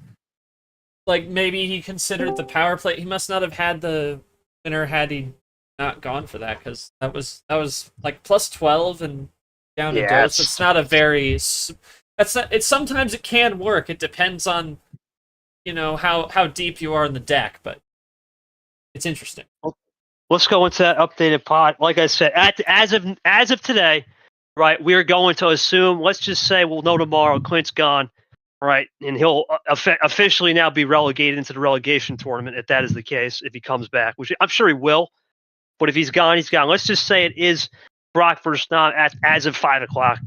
like maybe he considered the power play. He must not have had the winner had he not gone for that, because that was like +12 and down to dose. It's not a very sometimes it can work. It depends on, how deep you are in the deck, but it's interesting. Let's go into that updated pod. Like I said, as of today, right, we are going to assume, let's just say we'll know tomorrow Clint's gone, right, and he'll officially now be relegated into the relegation tournament if that is the case, if he comes back, which I'm sure he will. But if he's gone, he's gone. Let's just say it is Brock versus Nam as of 5 o'clock.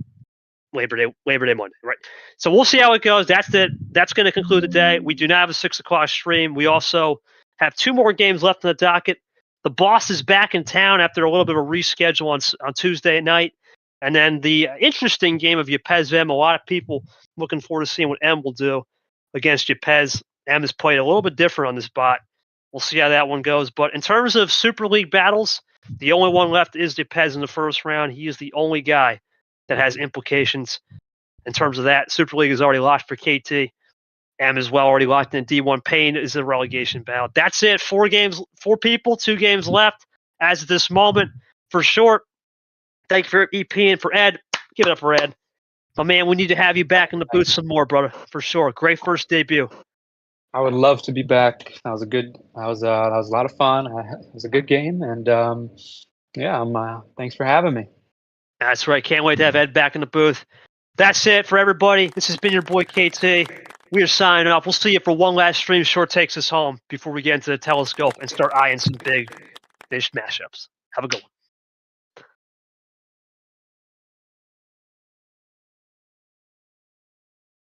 Labor Day Monday, right? So we'll see how it goes. That's going to conclude the day. We do not have a 6 o'clock stream. We also have 2 more games left on the docket. The boss is back in town after a little bit of a reschedule on Tuesday night. And then the interesting game of Yepes M. A lot of people looking forward to seeing what M will do against Yepes. M has played a little bit different on this bot. We'll see how that one goes. But in terms of Super League battles, the only one left is Depez in the first round. He is the only guy that has implications in terms of that. Super League is already locked for KT. M as well already locked in D1. Payne is a relegation battle. That's it. 4 games, 4 people, 2 games left as of this moment. For short, thank you for EP and for Ed. Give it up for Ed. My man, we need to have you back in the booth some more, brother. For sure. Great first debut. I would love to be back. That was a lot of fun. It was a good game, and yeah, thanks for having me. That's right. Can't wait to have Ed back in the booth. That's it for everybody. This has been your boy KT. We are signing off. We'll see you for one last stream. Short takes us home before we get into the telescope and start eyeing some big fish mashups. Have a good one.